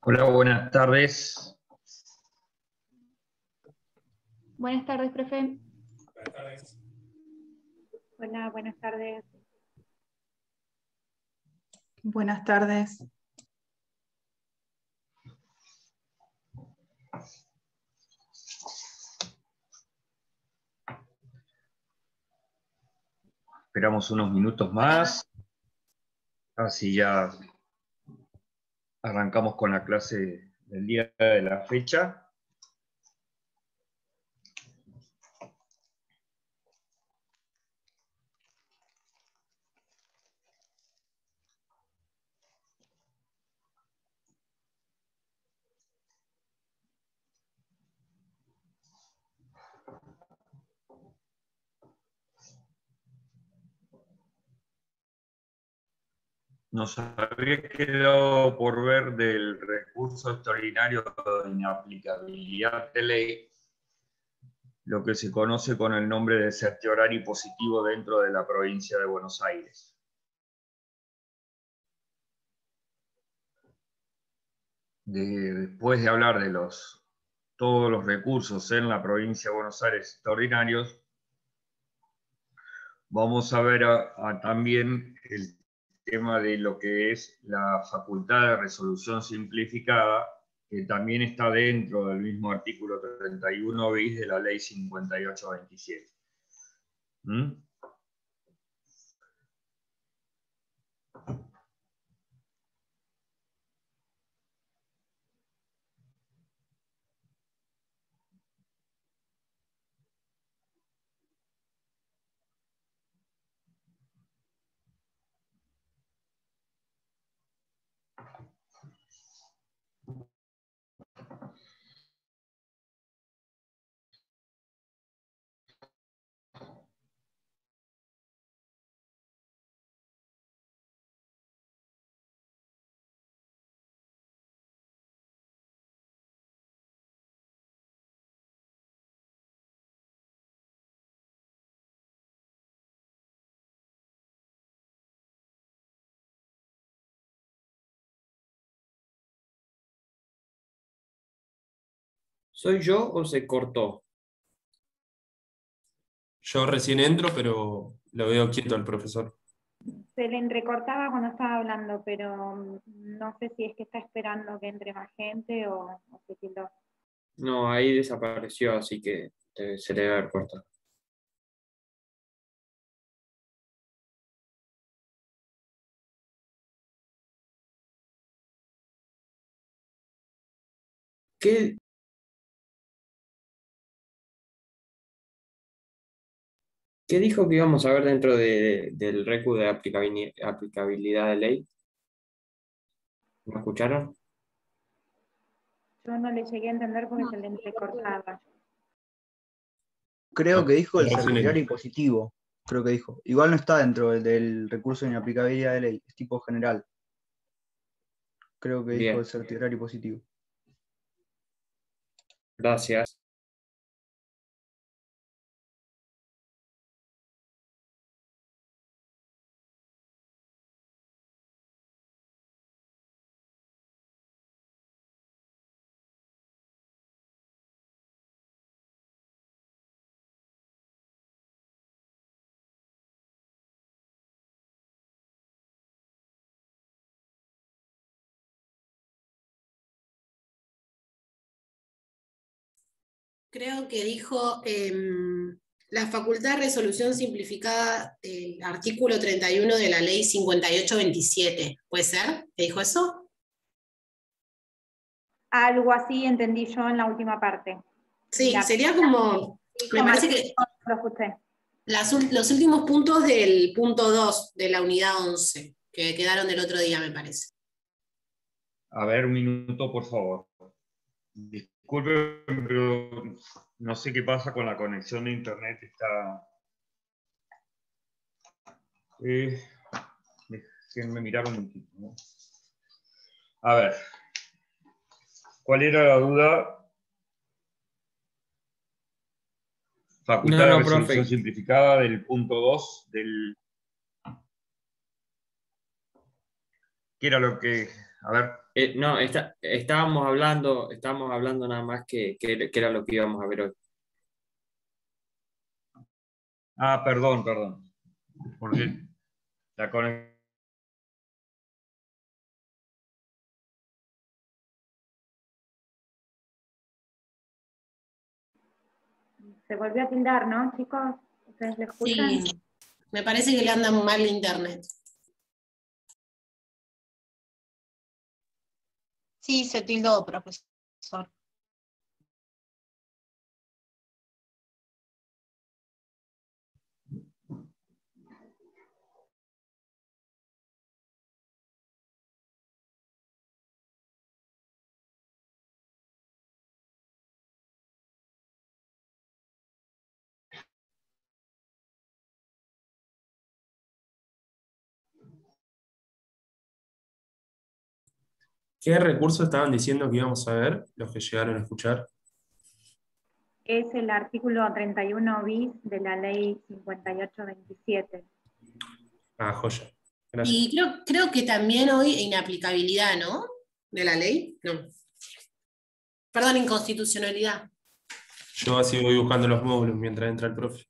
Hola, buenas tardes. Buenas tardes, profe. Buenas tardes. Hola, buenas tardes. Buenas tardes. Esperamos unos minutos más. Así ya arrancamos con la clase del día de la fecha. Nos había quedado por ver del recurso extraordinario de inaplicabilidad de ley, lo que se conoce con el nombre de certiorari positivo dentro de la provincia de Buenos Aires. Después de hablar de todos los recursos en la provincia de Buenos Aires extraordinarios, vamos a ver también el tema de lo que es la facultad de resolución simplificada, que también está dentro del mismo artículo 31 bis de la ley 5827. ¿Mm? ¿Soy yo o se cortó? Yo recién entro, pero lo veo quieto al profesor. Se le entrecortaba cuando estaba hablando, pero no sé si es que está esperando que entre más gente o se quitó. No, ahí desapareció, así que se le debe haber cortado. ¿Qué, qué dijo que íbamos a ver dentro del recu de aplicabilidad de ley? ¿Me escucharon? Yo no le llegué a entender porque se le entrecortaba. Creo que dijo el Recién certiorari entro. positivo, creo que dijo. Igual no está dentro del recurso de inaplicabilidad de ley, es tipo general. Creo que dijo el Bien, certiorari positivo. gracias. Creo que dijo la facultad de resolución simplificada del artículo 31 de la ley 5827. ¿Puede ser? ¿Te dijo eso? Algo así entendí yo en la última parte. Sí, La- sería como, me parece que Lo escuché. los últimos puntos del punto 2 de la unidad 11, que quedaron del otro día, me parece. A ver, un minuto, por favor. Disculpen, pero no sé qué pasa con la conexión de internet. Déjenme mirar un momentito, ¿no? A ver, ¿cuál era la duda? Facultad de No, resolución profe. simplificada del punto 2 del... ¿Qué era lo que...? A ver. No, estábamos hablando nada más que era lo que íbamos a ver hoy. Ah, perdón. Porque la conexión. Se volvió a tildar, ¿no, chicos? ¿Ustedes le escuchan? Sí, me parece que le anda mal la internet. Sí, se tildó, profesor. ¿Qué recursos estaban diciendo que íbamos a ver, los que llegaron a escuchar? Es el artículo 31 bis de la ley 5827. Ah, joya. Gracias. Y creo que también hoy inaplicabilidad, ¿no? De la ley. No. Perdón, inconstitucionalidad. Yo así voy buscando los módulos mientras entra el profe.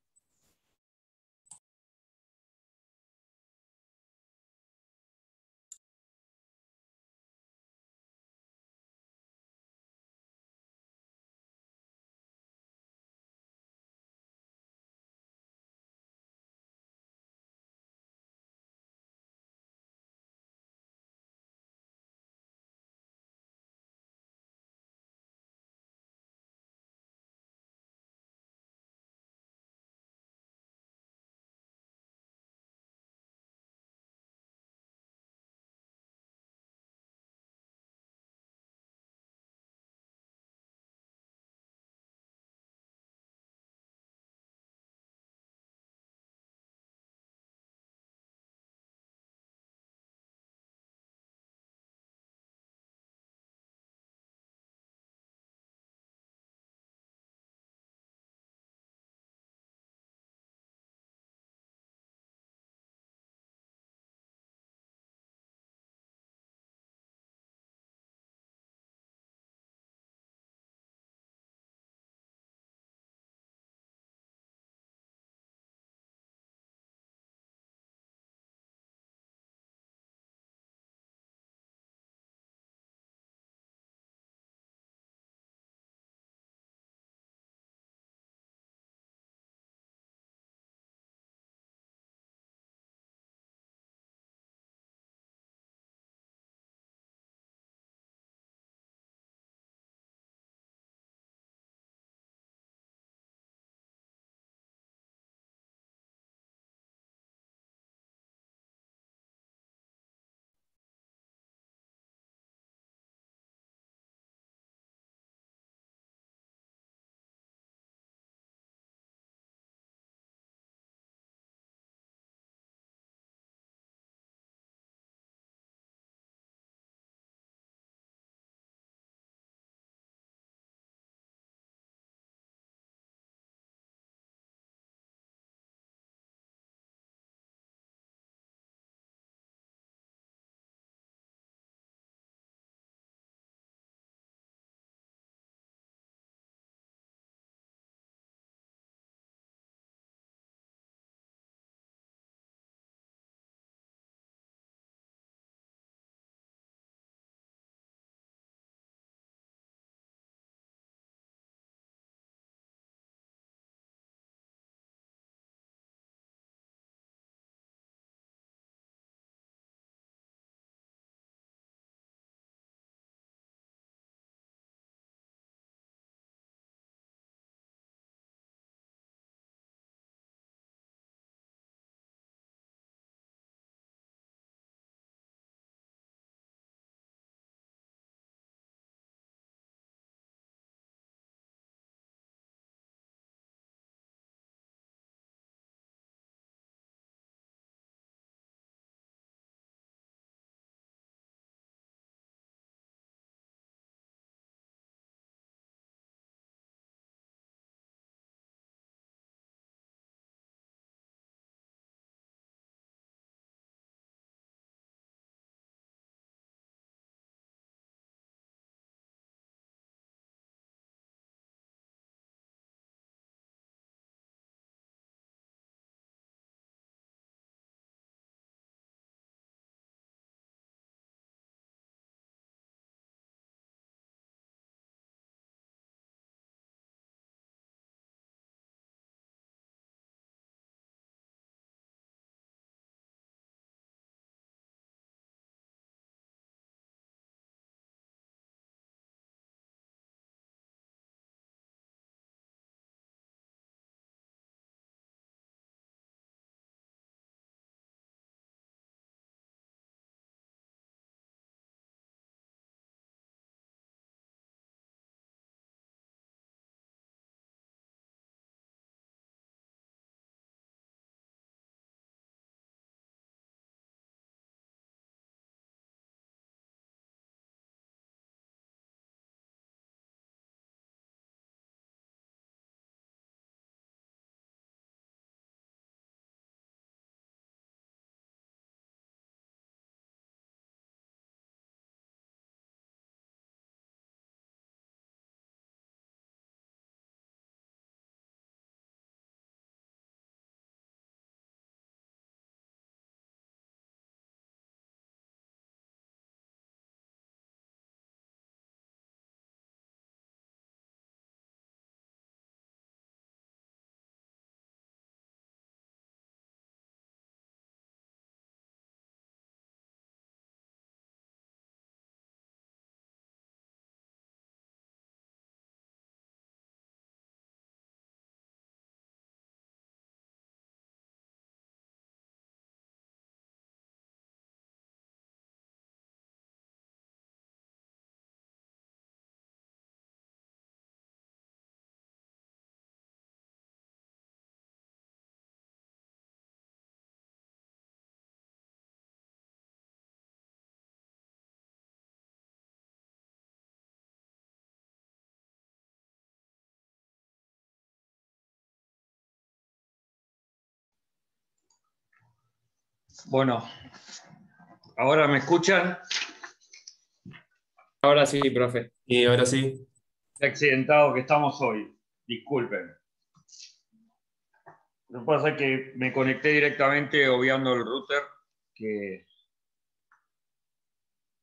Bueno, ¿ahora me escuchan? Ahora sí, profe. Y ahora sí. Qué accidentado que estamos hoy. Disculpen. Lo que pasa es que me conecté directamente obviando el router, que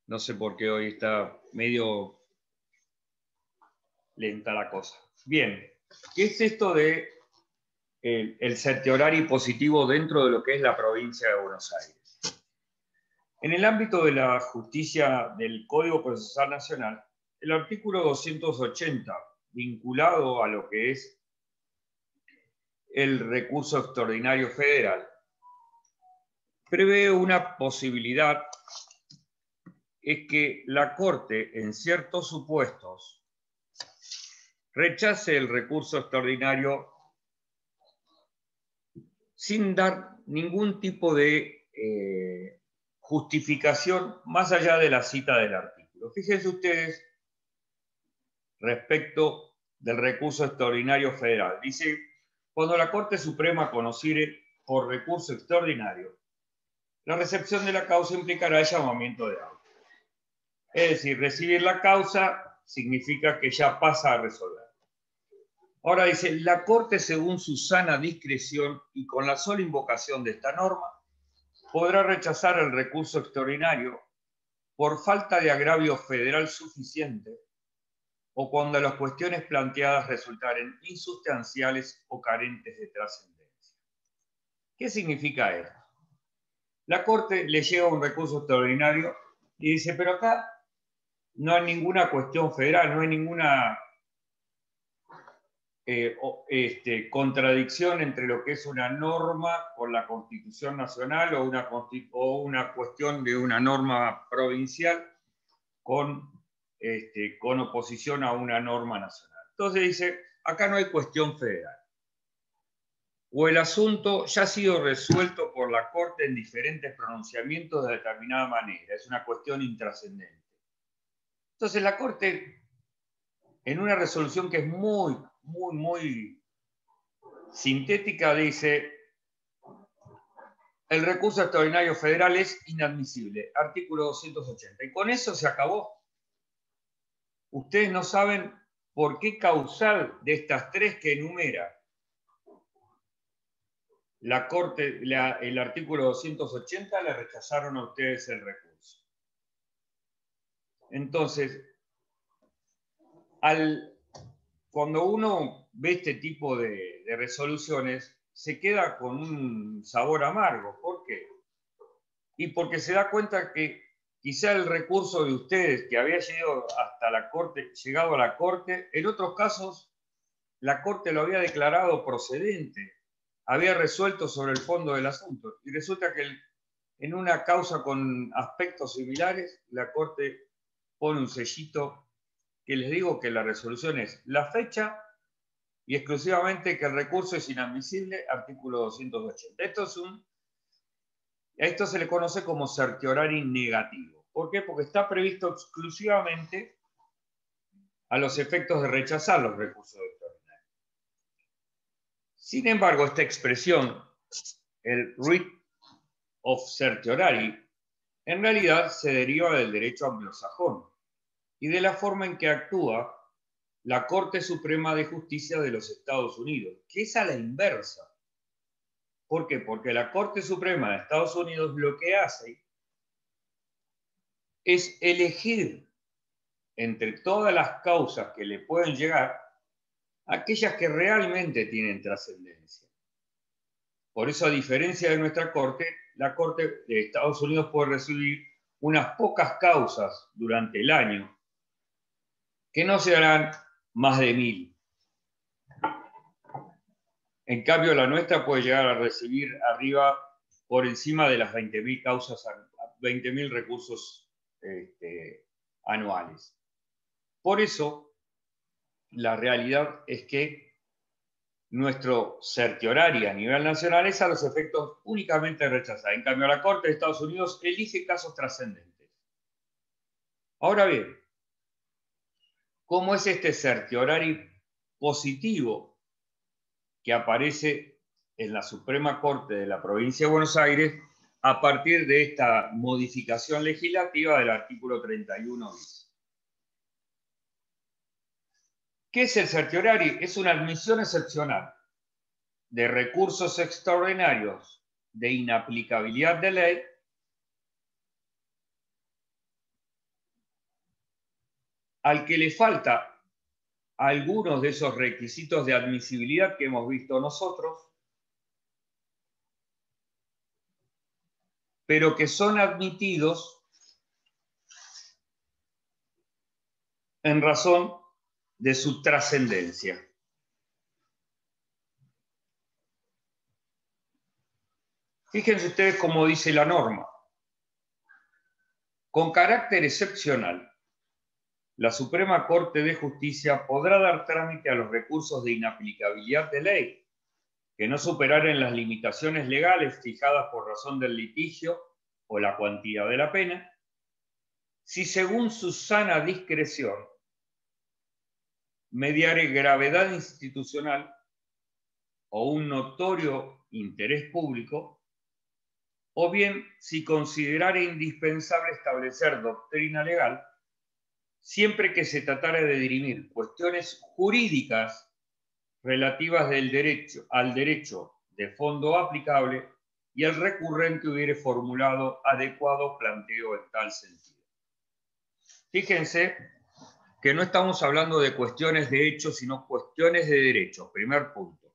no sé por qué hoy está medio lenta la cosa. Bien, ¿qué es esto de el certiorari positivo dentro de lo que es la provincia de Buenos Aires? En el ámbito de la justicia del Código Procesal Nacional, el artículo 280, vinculado a lo que es el recurso extraordinario federal, prevé una posibilidad, es que la Corte, en ciertos supuestos, rechace el recurso extraordinario sin dar ningún tipo de justificación más allá de la cita del artículo. Fíjense ustedes respecto del recurso extraordinario federal. Dice, cuando la Corte Suprema conociere por recurso extraordinario, la recepción de la causa implicará el llamamiento de auto. Es decir, recibir la causa significa que ya pasa a resolver. Ahora dice, la Corte, según su sana discreción y con la sola invocación de esta norma, podrá rechazar el recurso extraordinario por falta de agravio federal suficiente o cuando las cuestiones planteadas resultaren insustanciales o carentes de trascendencia. ¿Qué significa esto? La Corte le llega un recurso extraordinario y dice, pero acá no hay ninguna cuestión federal, no hay ninguna contradicción entre lo que es una norma con la Constitución Nacional o una cuestión de una norma provincial con oposición a una norma nacional. Entonces dice, acá no hay cuestión federal. O el asunto ya ha sido resuelto por la Corte en diferentes pronunciamientos de determinada manera. Es una cuestión intrascendente. Entonces la Corte, en una resolución que es muy sintética, dice, el recurso extraordinario federal es inadmisible. Artículo 280. Y con eso se acabó. Ustedes no saben por qué causal de estas tres que enumera la Corte, el artículo 280, le rechazaron a ustedes el recurso. Entonces, cuando uno ve este tipo de resoluciones, se queda con un sabor amargo. ¿Por qué? Y porque se da cuenta que quizá el recurso de ustedes, que había llegado hasta la Corte, llegado a la Corte, en otros casos la Corte lo había declarado procedente, había resuelto sobre el fondo del asunto. Y resulta que en una causa con aspectos similares, la Corte pone un sellito que les digo que la resolución es la fecha y exclusivamente que el recurso es inadmisible, artículo 280. Esto se le conoce como certiorari negativo. ¿Por qué? Porque está previsto exclusivamente a los efectos de rechazar los recursos extraordinarios. Sin embargo, esta expresión, el writ of certiorari, en realidad se deriva del derecho anglosajón y de la forma en que actúa la Corte Suprema de Justicia de los Estados Unidos, que es a la inversa. ¿Por qué? Porque la Corte Suprema de Estados Unidos lo que hace es elegir entre todas las causas que le pueden llegar aquellas que realmente tienen trascendencia. Por eso, a diferencia de nuestra Corte, la Corte de Estados Unidos puede recibir unas pocas causas durante el año, que no se harán más de 1000. En cambio, la nuestra puede llegar a recibir arriba, por encima de las 20.000 causas, 20.000 recursos anuales. Por eso, la realidad es que nuestro certiorari a nivel nacional es a los efectos únicamente rechazar. En cambio, la Corte de Estados Unidos elige casos trascendentes. Ahora bien, ¿cómo es este certiorari positivo que aparece en la Suprema Corte de la Provincia de Buenos Aires a partir de esta modificación legislativa del artículo 31 bis. ¿Qué es el certiorari? Es una admisión excepcional de recursos extraordinarios de inaplicabilidad de ley al que le falta algunos de esos requisitos de admisibilidad que hemos visto nosotros, pero que son admitidos en razón de su trascendencia. Fíjense ustedes cómo dice la norma. Con carácter excepcional, la Suprema Corte de Justicia podrá dar trámite a los recursos de inaplicabilidad de ley que no superaren las limitaciones legales fijadas por razón del litigio o la cuantía de la pena, si según su sana discreción mediare gravedad institucional o un notorio interés público, o bien si considerare indispensable establecer doctrina legal, siempre que se tratara de dirimir cuestiones jurídicas relativas al derecho de fondo aplicable y el recurrente hubiere formulado adecuado planteo en tal sentido. Fíjense que no estamos hablando de cuestiones de hecho, sino cuestiones de derecho, primer punto.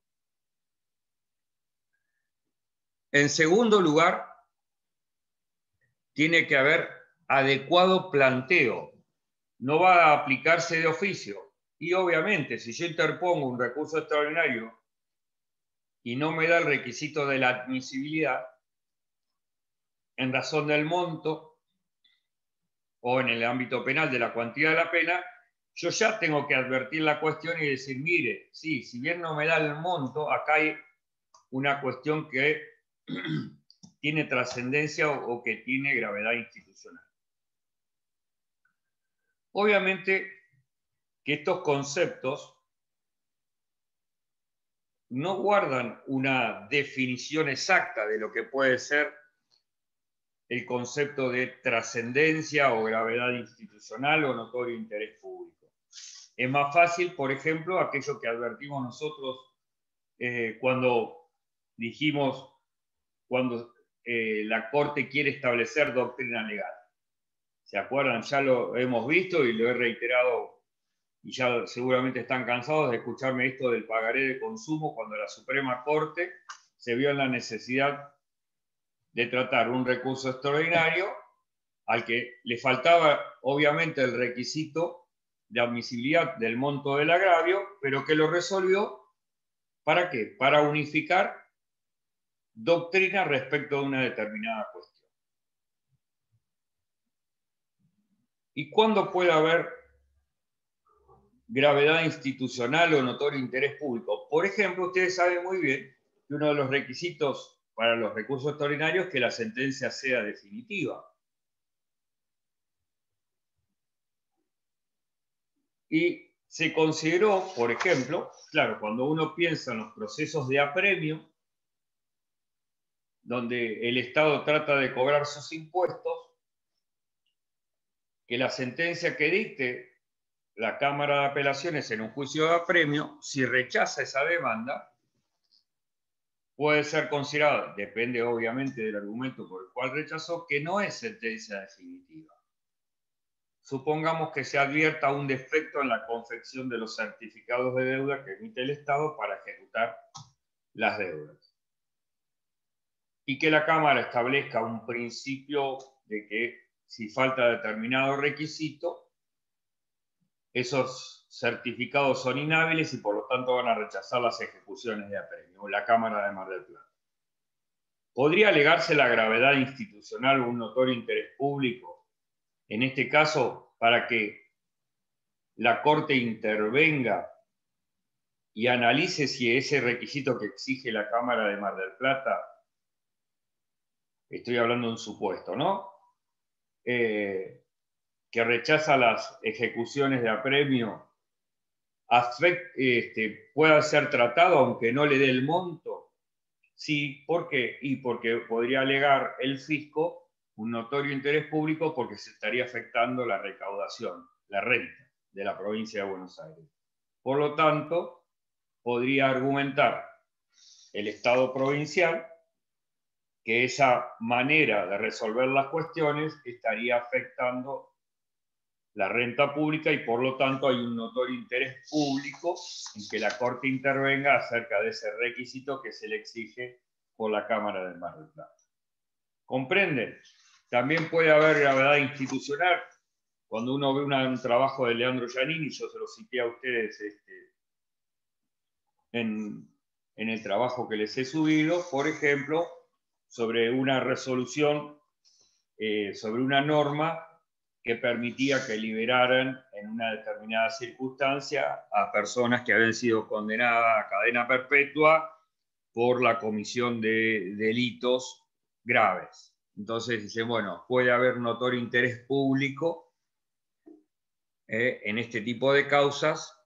En segundo lugar, tiene que haber adecuado planteo. No va a aplicarse de oficio. Y obviamente, si yo interpongo un recurso extraordinario y no me da el requisito de la admisibilidad, en razón del monto o en el ámbito penal de la cuantía de la pena, yo ya tengo que advertir la cuestión y decir, mire, sí, si bien no me da el monto, acá hay una cuestión que tiene trascendencia o que tiene gravedad institucional. Obviamente que estos conceptos no guardan una definición exacta de lo que puede ser el concepto de trascendencia o gravedad institucional o notorio interés público. Es más fácil, por ejemplo, aquello que advertimos nosotros cuando dijimos, cuando la Corte quiere establecer doctrina legal. ¿Se acuerdan? Ya lo hemos visto y lo he reiterado y ya seguramente están cansados de escucharme esto del pagaré de consumo cuando la Suprema Corte se vio en la necesidad de tratar un recurso extraordinario al que le faltaba obviamente el requisito de admisibilidad del monto del agravio, pero que lo resolvió, ¿para qué? Para unificar doctrina respecto de una determinada cuestión. ¿Y cuándo puede haber gravedad institucional o notorio interés público? Por ejemplo, ustedes saben muy bien que uno de los requisitos para los recursos extraordinarios es que la sentencia sea definitiva. Y se consideró, por ejemplo, claro, cuando uno piensa en los procesos de apremio, donde el Estado trata de cobrar sus impuestos, que la sentencia que dicte la Cámara de Apelaciones en un juicio de apremio, si rechaza esa demanda, puede ser considerado, depende obviamente del argumento por el cual rechazó, que no es sentencia definitiva. Supongamos que se advierta un defecto en la confección de los certificados de deuda que emite el Estado para ejecutar las deudas. Y que la Cámara establezca un principio de que si falta determinado requisito, esos certificados son inhábiles y por lo tanto van a rechazar las ejecuciones de apremio, o la Cámara de Mar del Plata. ¿Podría alegarse la gravedad institucional o un notorio interés público, en este caso, para que la Corte intervenga y analice si ese requisito que exige la Cámara de Mar del Plata, estoy hablando de un supuesto, ¿no? Que rechaza las ejecuciones de apremio, pueda ser tratado aunque no le dé el monto, Sí, ¿por qué? Y porque podría alegar el fisco un notorio interés público porque se estaría afectando la recaudación, la renta de la provincia de Buenos Aires. Por lo tanto, podría argumentar el Estado provincial que esa manera de resolver las cuestiones estaría afectando la renta pública y por lo tanto hay un notorio interés público en que la Corte intervenga acerca de ese requisito que se le exige por la Cámara de Mar del Plata. ¿Comprenden? También puede haber gravedad institucional. Cuando uno ve un trabajo de Leandro Giannini, yo se lo cité a ustedes en el trabajo que les he subido, por ejemplo, sobre una resolución, sobre una norma que permitía que liberaran en una determinada circunstancia a personas que habían sido condenadas a cadena perpetua por la comisión de delitos graves. Entonces dicen, bueno, puede haber notorio interés público en este tipo de causas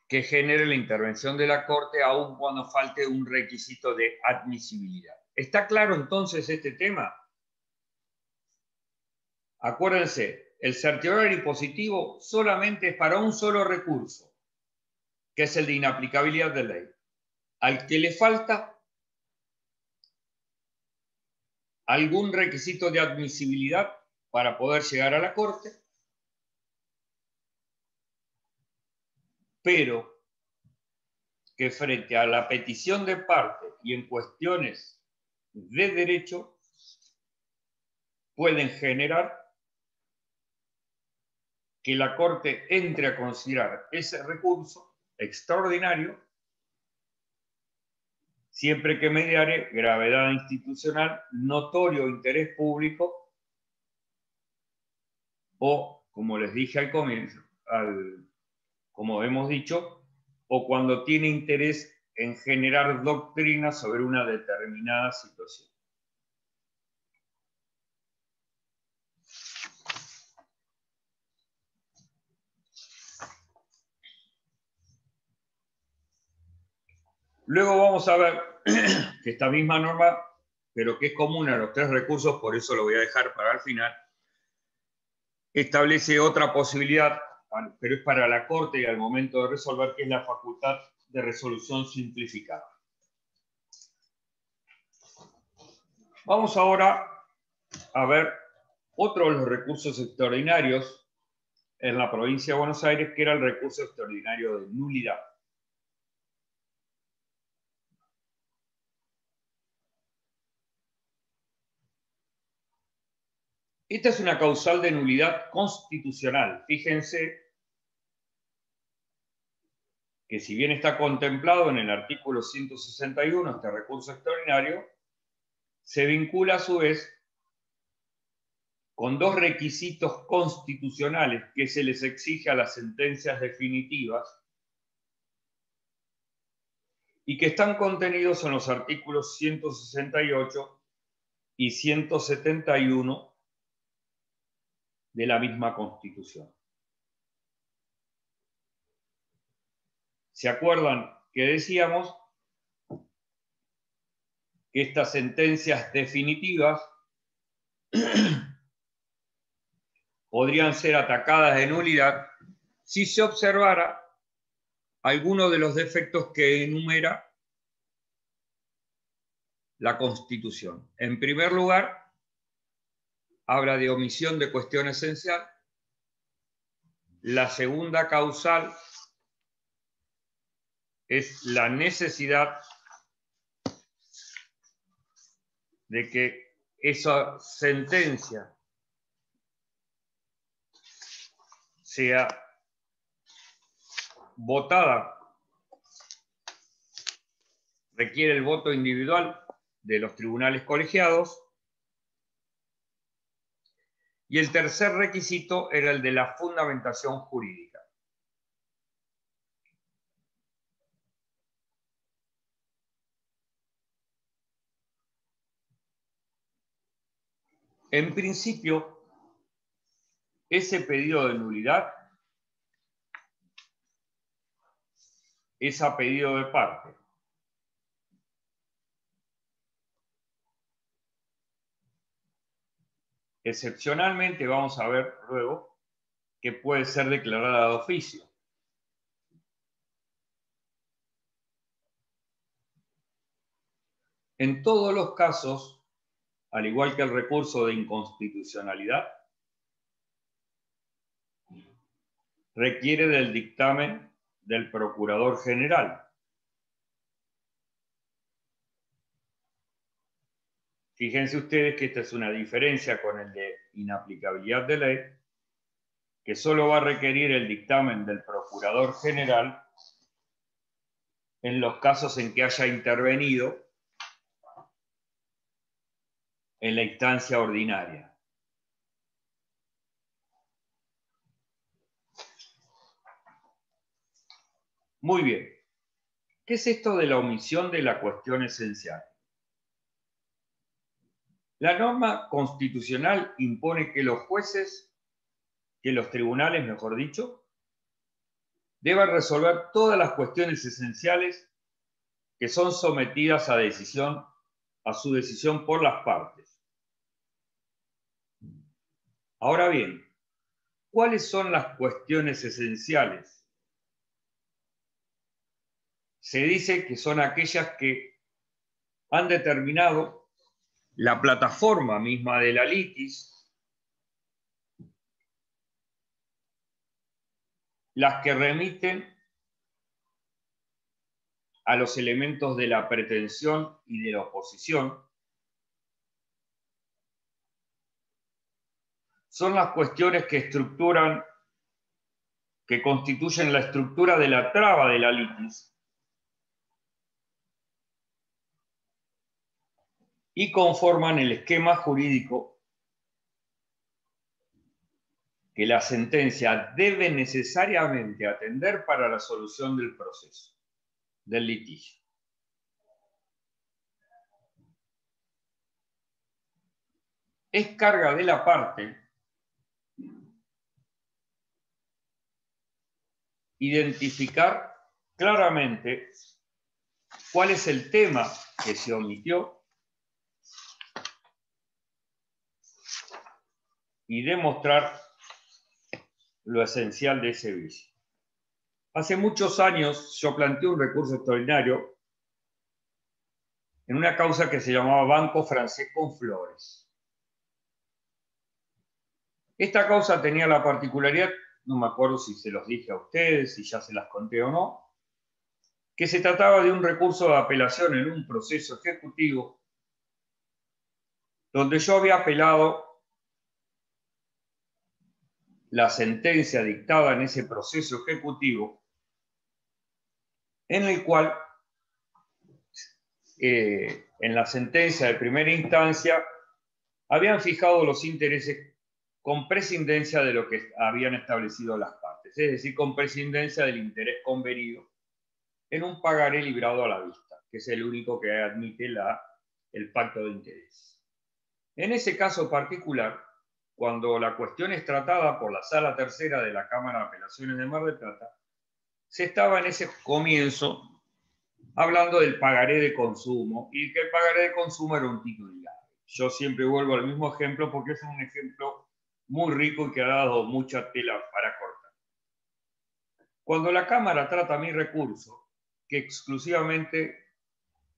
que genere la intervención de la Corte aun cuando falte un requisito de admisibilidad. ¿Está claro entonces este tema? Acuérdense, el certiorari positivo solamente es para un solo recurso, que es el de inaplicabilidad de ley. Al que le falta algún requisito de admisibilidad para poder llegar a la Corte, pero que frente a la petición de parte y en cuestiones de derecho pueden generar que la Corte entre a considerar ese recurso extraordinario siempre que mediare gravedad institucional, notorio interés público o, como les dije al comienzo, como hemos dicho, o cuando tiene interés en generar doctrina sobre una determinada situación. Luego vamos a ver que esta misma norma, pero que es común a los tres recursos, por eso lo voy a dejar para el final, establece otra posibilidad, pero es para la Corte y al momento de resolver, que es la facultad de resolución simplificada. Vamos ahora a ver otro de los recursos extraordinarios en la provincia de Buenos Aires, que era el recurso extraordinario de nulidad. Esta es una causal de nulidad constitucional. Fíjense que si bien está contemplado en el artículo 161, este recurso extraordinario, se vincula a su vez con dos requisitos constitucionales que se les exige a las sentencias definitivas y que están contenidos en los artículos 168 y 171 de la misma Constitución. ¿Se acuerdan que decíamos que estas sentencias definitivas podrían ser atacadas de nulidad si se observara alguno de los defectos que enumera la Constitución? En primer lugar, habla de omisión de cuestión esencial. La segunda causal es la necesidad de que esa sentencia sea votada, requiere el voto individual de los tribunales colegiados. Y el tercer requisito era el de la fundamentación jurídica. En principio, ese pedido de nulidad es a pedido de parte. Excepcionalmente vamos a ver luego que puede ser declarada de oficio. En todos los casos, al igual que el recurso de inconstitucionalidad, requiere del dictamen del Procurador General. Fíjense ustedes que esta es una diferencia con el de inaplicabilidad de ley, que solo va a requerir el dictamen del Procurador General en los casos en que haya intervenido en la instancia ordinaria. Muy bien. ¿Qué es esto de la omisión de la cuestión esencial? La norma constitucional impone que los jueces, que los tribunales, mejor dicho, deban resolver todas las cuestiones esenciales que son sometidas a su decisión por las partes. Ahora bien, ¿cuáles son las cuestiones esenciales? Se dice que son aquellas que han determinado la plataforma misma de la litis, las que remiten a los elementos de la pretensión y de la oposición, son las cuestiones que constituyen la estructura de la traba de la litis y conforman el esquema jurídico que la sentencia debe necesariamente atender para la solución del proceso, del litigio. Es carga de la parte identificar claramente cuál es el tema que se omitió y demostrar lo esencial de ese vicio. Hace muchos años yo planteé un recurso extraordinario en una causa que se llamaba Banco Francés con Flores. Esta causa tenía la particularidad, no me acuerdo si se los dije a ustedes, si ya se las conté o no, que se trataba de un recurso de apelación en un proceso ejecutivo donde yo había apelado la sentencia dictada en ese proceso ejecutivo, en el cual, en la sentencia de primera instancia, habían fijado los intereses con prescindencia de lo que habían establecido las partes, es decir, con prescindencia del interés convenido en un pagaré librado a la vista, que es el único que admite el pacto de interés. En ese caso particular, cuando la cuestión es tratada por la Sala Tercera de la Cámara de Apelaciones de Mar del Plata, se estaba en ese comienzo hablando del pagaré de consumo y que el pagaré de consumo era un título grave. Yo siempre vuelvo al mismo ejemplo porque es un ejemplo muy rico y que ha dado mucha tela para cortar. Cuando la Cámara trata mi recurso, que exclusivamente,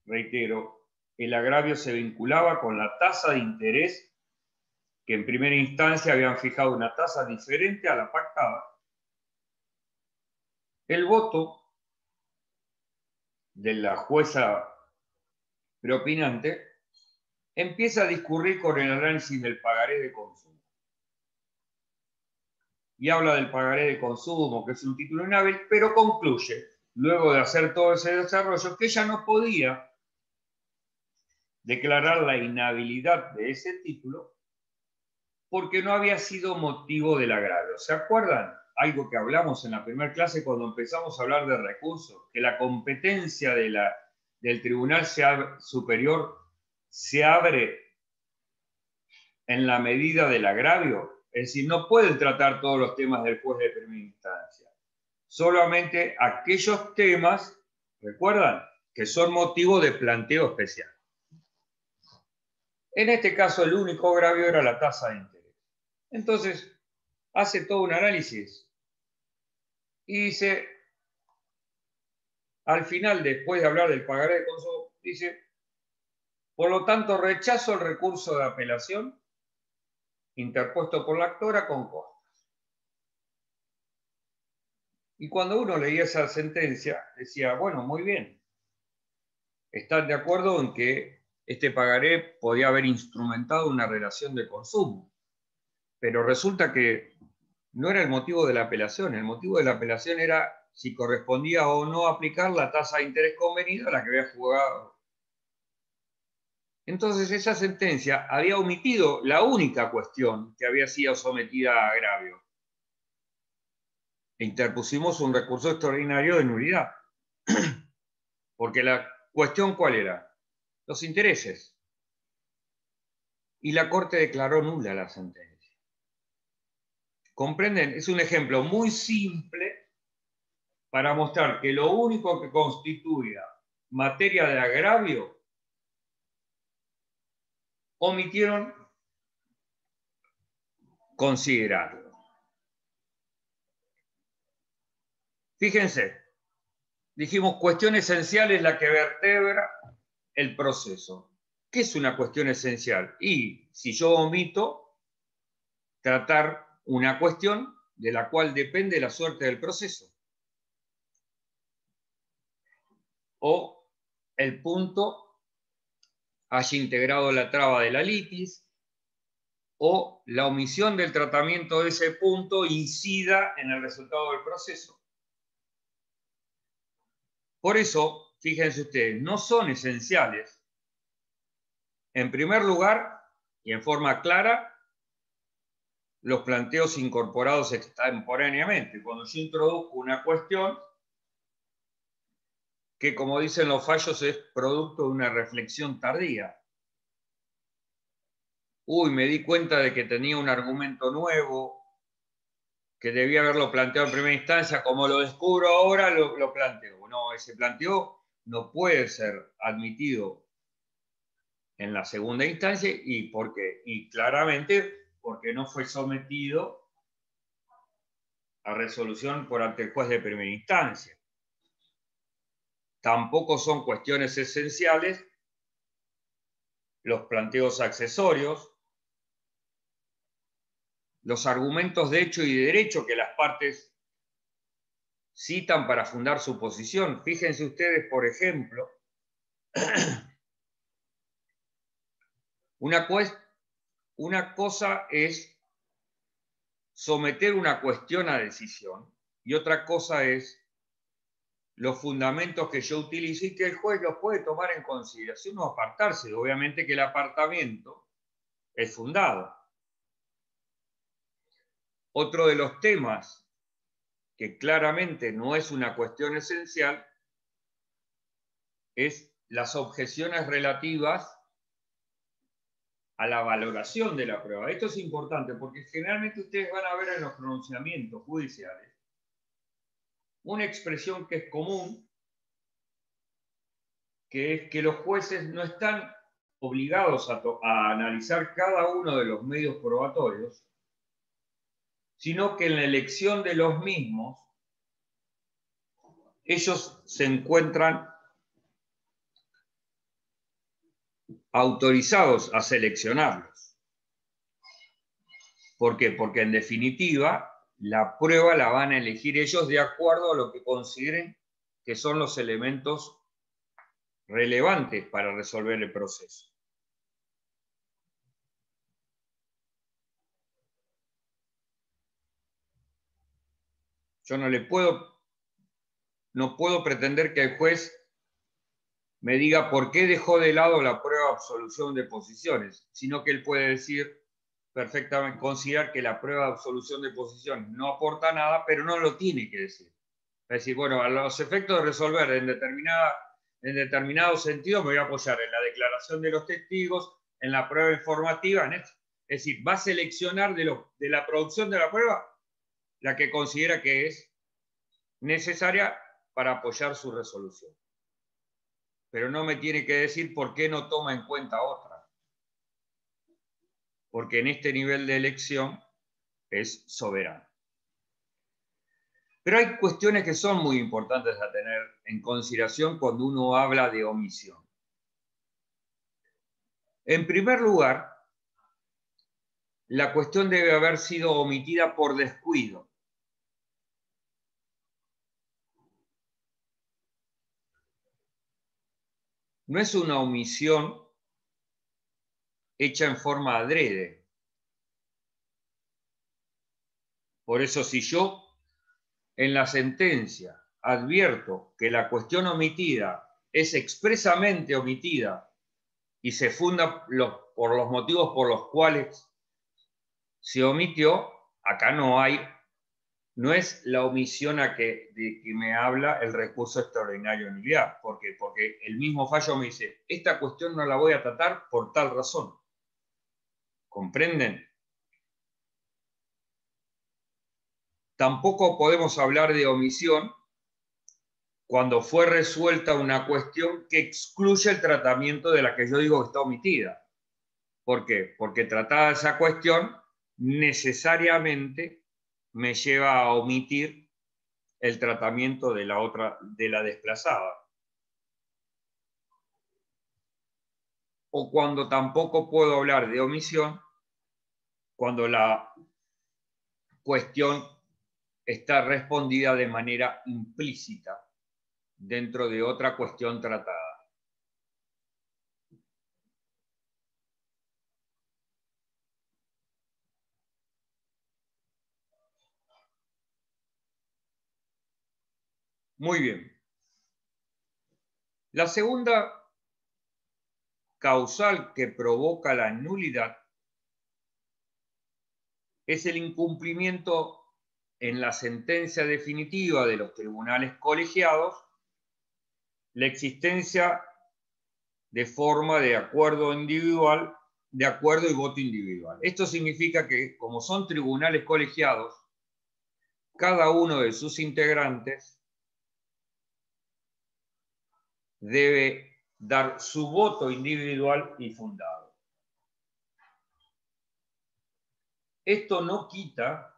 reitero, el agravio se vinculaba con la tasa de interés que en primera instancia habían fijado una tasa diferente a la pactada, el voto de la jueza preopinante empieza a discurrir con el análisis del pagaré de consumo. Y habla del pagaré de consumo, que es un título inhábil, pero concluye, luego de hacer todo ese desarrollo, que ella no podía declarar la inhabilidad de ese título porque no había sido motivo del agravio. ¿Se acuerdan? Algo que hablamos en la primera clase cuando empezamos a hablar de recursos, que la competencia del Tribunal Superior se abre en la medida del agravio. Es decir, no pueden tratar todos los temas del juez de primera instancia. Solamente aquellos temas, ¿recuerdan?, que son motivo de planteo especial. En este caso, el único agravio era la tasa de interés. Entonces, hace todo un análisis y dice, al final, después de hablar del pagaré de consumo, dice, por lo tanto, rechazo el recurso de apelación interpuesto por la actora con costas. Y cuando uno leía esa sentencia, decía, bueno, muy bien, están de acuerdo en que este pagaré podía haber instrumentado una relación de consumo, pero resulta que no era el motivo de la apelación. El motivo de la apelación era si correspondía o no aplicar la tasa de interés convenida a la que había jugado. Entonces esa sentencia había omitido la única cuestión que había sido sometida a agravio. E interpusimos un recurso extraordinario de nulidad. Porque la cuestión, ¿cuál era? Los intereses. Y la Corte declaró nula la sentencia. ¿Comprenden? Es un ejemplo muy simple para mostrar que lo único que constituía materia de agravio omitieron considerarlo. Fíjense, dijimos cuestión esencial es la que vertebra el proceso. ¿Qué es una cuestión esencial? Y si yo omito tratar una cuestión de la cual depende la suerte del proceso. O el punto haya integrado la traba de la litis, o la omisión del tratamiento de ese punto incida en el resultado del proceso. Por eso, fíjense ustedes, no son esenciales, en primer lugar, y en forma clara, los planteos incorporados extemporáneamente. Cuando yo introduzco una cuestión que, como dicen los fallos, es producto de una reflexión tardía. Uy, me di cuenta de que tenía un argumento nuevo, que debía haberlo planteado en primera instancia, como lo descubro ahora, lo planteo. No, ese planteo no puede ser admitido en la segunda instancia. ¿Y por qué? Y claramente porque no fue sometido a resolución por ante el juez de primera instancia. Tampoco son cuestiones esenciales los planteos accesorios, los argumentos de hecho y de derecho que las partes citan para fundar su posición. Fíjense ustedes, por ejemplo, una cosa es someter una cuestión a decisión y otra cosa es los fundamentos que yo utilizo y que el juez los puede tomar en consideración o apartarse. Obviamente que el apartamiento es fundado. Otro de los temas que claramente no es una cuestión esencial es las objeciones relativas a la valoración de la prueba. Esto es importante porque generalmente ustedes van a ver en los pronunciamientos judiciales una expresión que es común, que es que los jueces no están obligados a analizar cada uno de los medios probatorios, sino que en la elección de los mismos, ellos se encuentran autorizados a seleccionarlos. ¿Por qué? Porque en definitiva la prueba la van a elegir ellos de acuerdo a lo que consideren que son los elementos relevantes para resolver el proceso. Yo no puedo pretender que el juez me diga por qué dejó de lado la prueba de absolución de posiciones, sino que él puede decir perfectamente, considerar que la prueba de absolución de posiciones no aporta nada, pero no lo tiene que decir. Es decir, bueno, a los efectos de resolver en determinado sentido me voy a apoyar en la declaración de los testigos, en la prueba informativa, en esto. Es decir, va a seleccionar de la producción de la prueba la que considera que es necesaria para apoyar su resolución. Pero no me tiene que decir por qué no toma en cuenta otra. Porque en este nivel de elección es soberano. Pero hay cuestiones que son muy importantes a tener en consideración cuando uno habla de omisión. En primer lugar, la cuestión debe haber sido omitida por descuido. No es una omisión hecha en forma adrede. Por eso, si yo en la sentencia advierto que la cuestión omitida es expresamente omitida y se funda por los motivos por los cuales se omitió, acá no es la omisión de que me habla el recurso extraordinario de nulidad. ¿Por qué? Porque el mismo fallo me dice, esta cuestión no la voy a tratar por tal razón. ¿Comprenden? Tampoco podemos hablar de omisión cuando fue resuelta una cuestión que excluye el tratamiento de la que yo digo que está omitida. ¿Por qué? Porque tratada esa cuestión necesariamente me lleva a omitir el tratamiento de la desplazada. O cuando tampoco puedo hablar de omisión cuando la cuestión está respondida de manera implícita dentro de otra cuestión tratada. Muy bien. La segunda causal que provoca la nulidad es el incumplimiento en la sentencia definitiva de los tribunales colegiados, la existencia de forma de acuerdo individual, de acuerdo y voto individual. Esto significa que, como son tribunales colegiados, cada uno de sus integrantes debe dar su voto individual y fundado. Esto no quita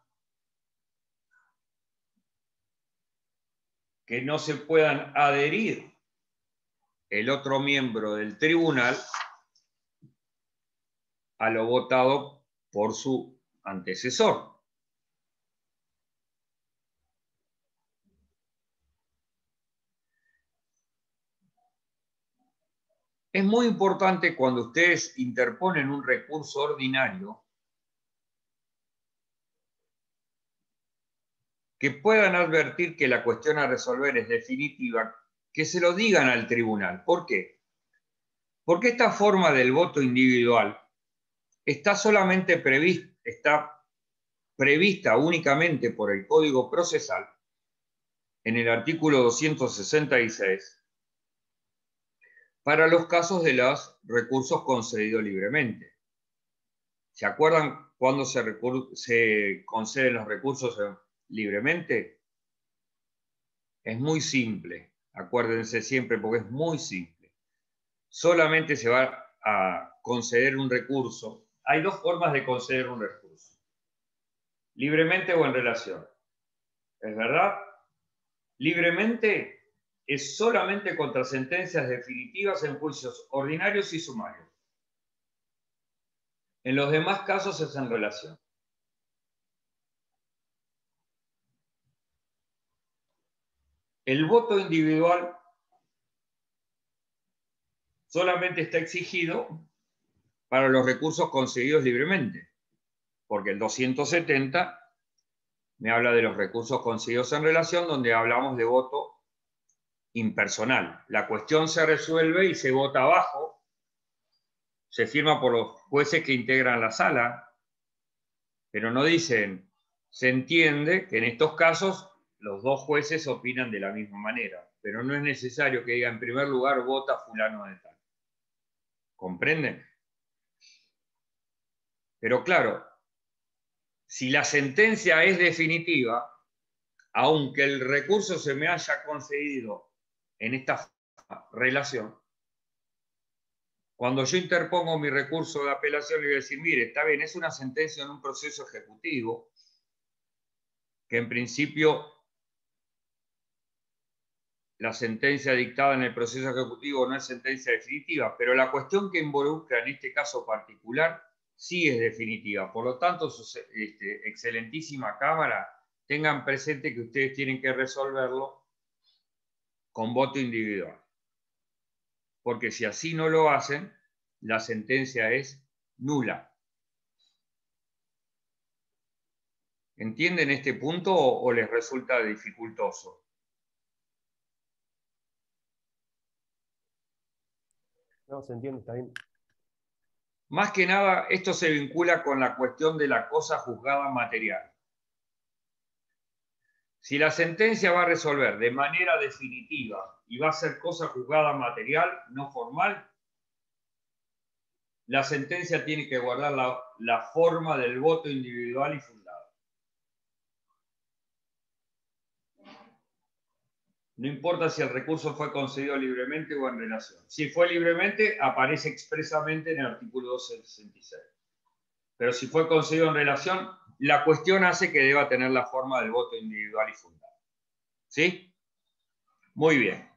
que no se puedan adherir el otro miembro del tribunal a lo votado por su antecesor. Es muy importante cuando ustedes interponen un recurso ordinario que puedan advertir que la cuestión a resolver es definitiva, que se lo digan al tribunal. ¿Por qué? Porque esta forma del voto individual está prevista únicamente por el Código Procesal en el artículo 266 para los casos de los recursos concedidos libremente. ¿Se acuerdan cuándo se conceden los recursos libremente? Es muy simple, acuérdense siempre porque es muy simple. Solamente se va a conceder un recurso. Hay dos formas de conceder un recurso: libremente o en relación. ¿Es verdad? Libremente es solamente contra sentencias definitivas en juicios ordinarios y sumarios. En los demás casos es en relación. El voto individual solamente está exigido para los recursos concedidos libremente, porque el 270 me habla de los recursos concedidos en relación, donde hablamos de voto impersonal. La cuestión se resuelve y se vota abajo, se firma por los jueces que integran la sala, pero no dicen, se entiende que en estos casos los dos jueces opinan de la misma manera, pero no es necesario que diga en primer lugar vota fulano de tal. ¿Comprenden? Pero claro, si la sentencia es definitiva, aunque el recurso se me haya concedido en esta relación, cuando yo interpongo mi recurso de apelación, le voy a decir, mire, está bien, es una sentencia en un proceso ejecutivo, que en principio la sentencia dictada en el proceso ejecutivo no es sentencia definitiva, pero la cuestión que involucra en este caso particular sí es definitiva. Por lo tanto, excelentísima Cámara, tengan presente que ustedes tienen que resolverlo con voto individual. Porque si así no lo hacen, la sentencia es nula. ¿Entienden este punto o les resulta dificultoso? No, se entiende, está bien. Más que nada, esto se vincula con la cuestión de la cosa juzgada material. Si la sentencia va a resolver de manera definitiva y va a ser cosa juzgada material, no formal, la sentencia tiene que guardar la forma del voto individual y fundado. No importa si el recurso fue concedido libremente o en relación. Si fue libremente, aparece expresamente en el artículo 266. Pero si fue concedido en relación, la cuestión hace que deba tener la forma del voto individual y fundado. ¿Sí? Muy bien.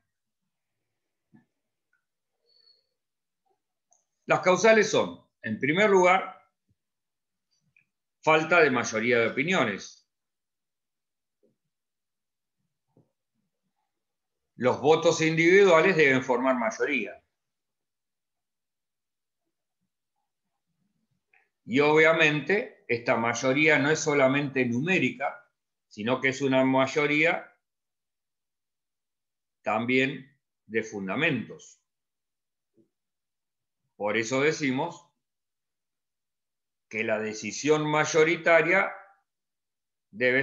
Las causales son, en primer lugar, falta de mayoría de opiniones. Los votos individuales deben formar mayoría. Y obviamente, esta mayoría no es solamente numérica, sino que es una mayoría también de fundamentos. Por eso decimos que la decisión mayoritaria debe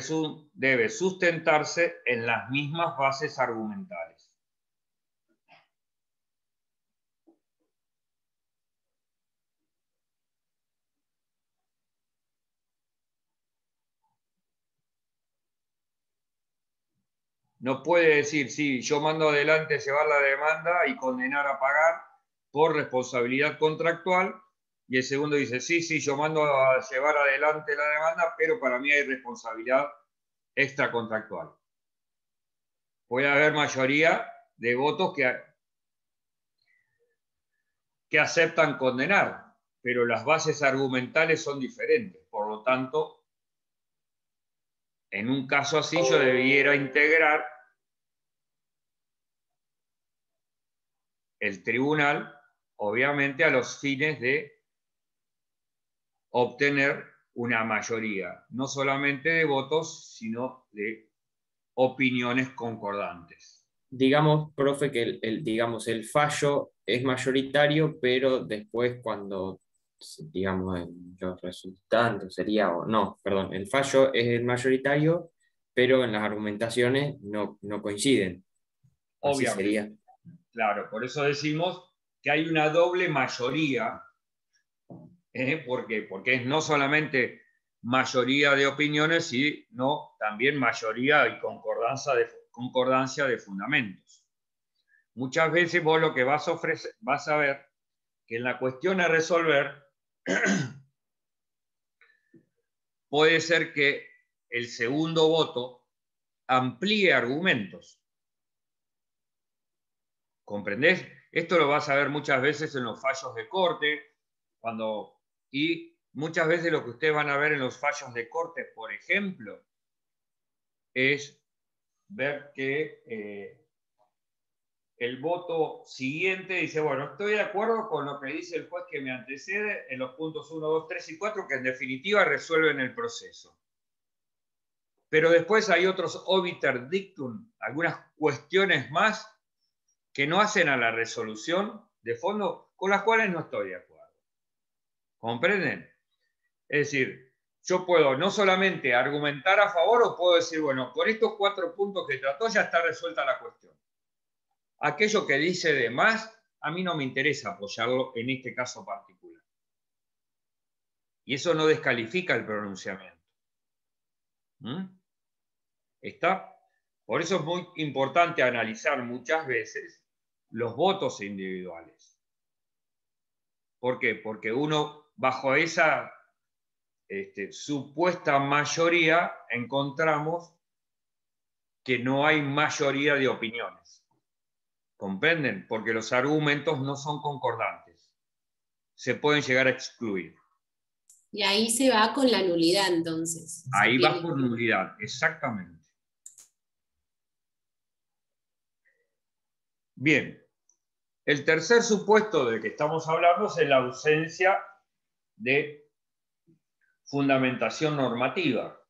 sustentarse en las mismas bases argumentales. No puede decir, sí, yo mando adelante llevar la demanda y condenar a pagar por responsabilidad contractual, y el segundo dice, sí, yo mando a llevar adelante la demanda, pero para mí hay responsabilidad extracontractual. Puede haber mayoría de votos que aceptan condenar, pero las bases argumentales son diferentes. Por lo tanto, en un caso así yo debiera integrar el tribunal, obviamente, a los fines de obtener una mayoría, no solamente de votos, sino de opiniones concordantes. Digamos, profe, que digamos, el fallo es mayoritario, pero después cuando, digamos, en los resultantes sería, no, perdón, el fallo es mayoritario, pero en las argumentaciones no coinciden. Así Obviamente. sería. Claro, por eso decimos que hay una doble mayoría. ¿Por qué? Porque es no solamente mayoría de opiniones, sino también mayoría y concordancia de fundamentos. Muchas veces vos lo que vas a ver que en la cuestión a resolver puede ser que el segundo voto amplíe argumentos. ¿Comprendés? Esto lo vas a ver muchas veces en los fallos de corte, y muchas veces lo que ustedes van a ver en los fallos de corte, por ejemplo, es ver que el voto siguiente dice, bueno, estoy de acuerdo con lo que dice el juez que me antecede en los puntos 1, 2, 3 y 4, que en definitiva resuelven el proceso. Pero después hay otros obiter dictum, algunas cuestiones más que no hacen a la resolución de fondo, con las cuales no estoy de acuerdo. ¿Comprenden? Es decir, yo puedo no solamente argumentar a favor, o puedo decir, bueno, con estos 4 puntos que trató ya está resuelta la cuestión. Aquello que dice de más, a mí no me interesa apoyarlo en este caso particular. Y eso no descalifica el pronunciamiento. ¿Está? Por eso es muy importante analizar muchas veces los votos individuales. ¿Por qué? Porque uno, bajo esa supuesta mayoría, encontramos que no hay mayoría de opiniones. ¿Comprenden? Porque los argumentos no son concordantes. Se pueden llegar a excluir. Y ahí se va con la nulidad, entonces. Ahí va por nulidad, exactamente. Bien. El tercer supuesto del que estamos hablando es la ausencia de fundamentación normativa.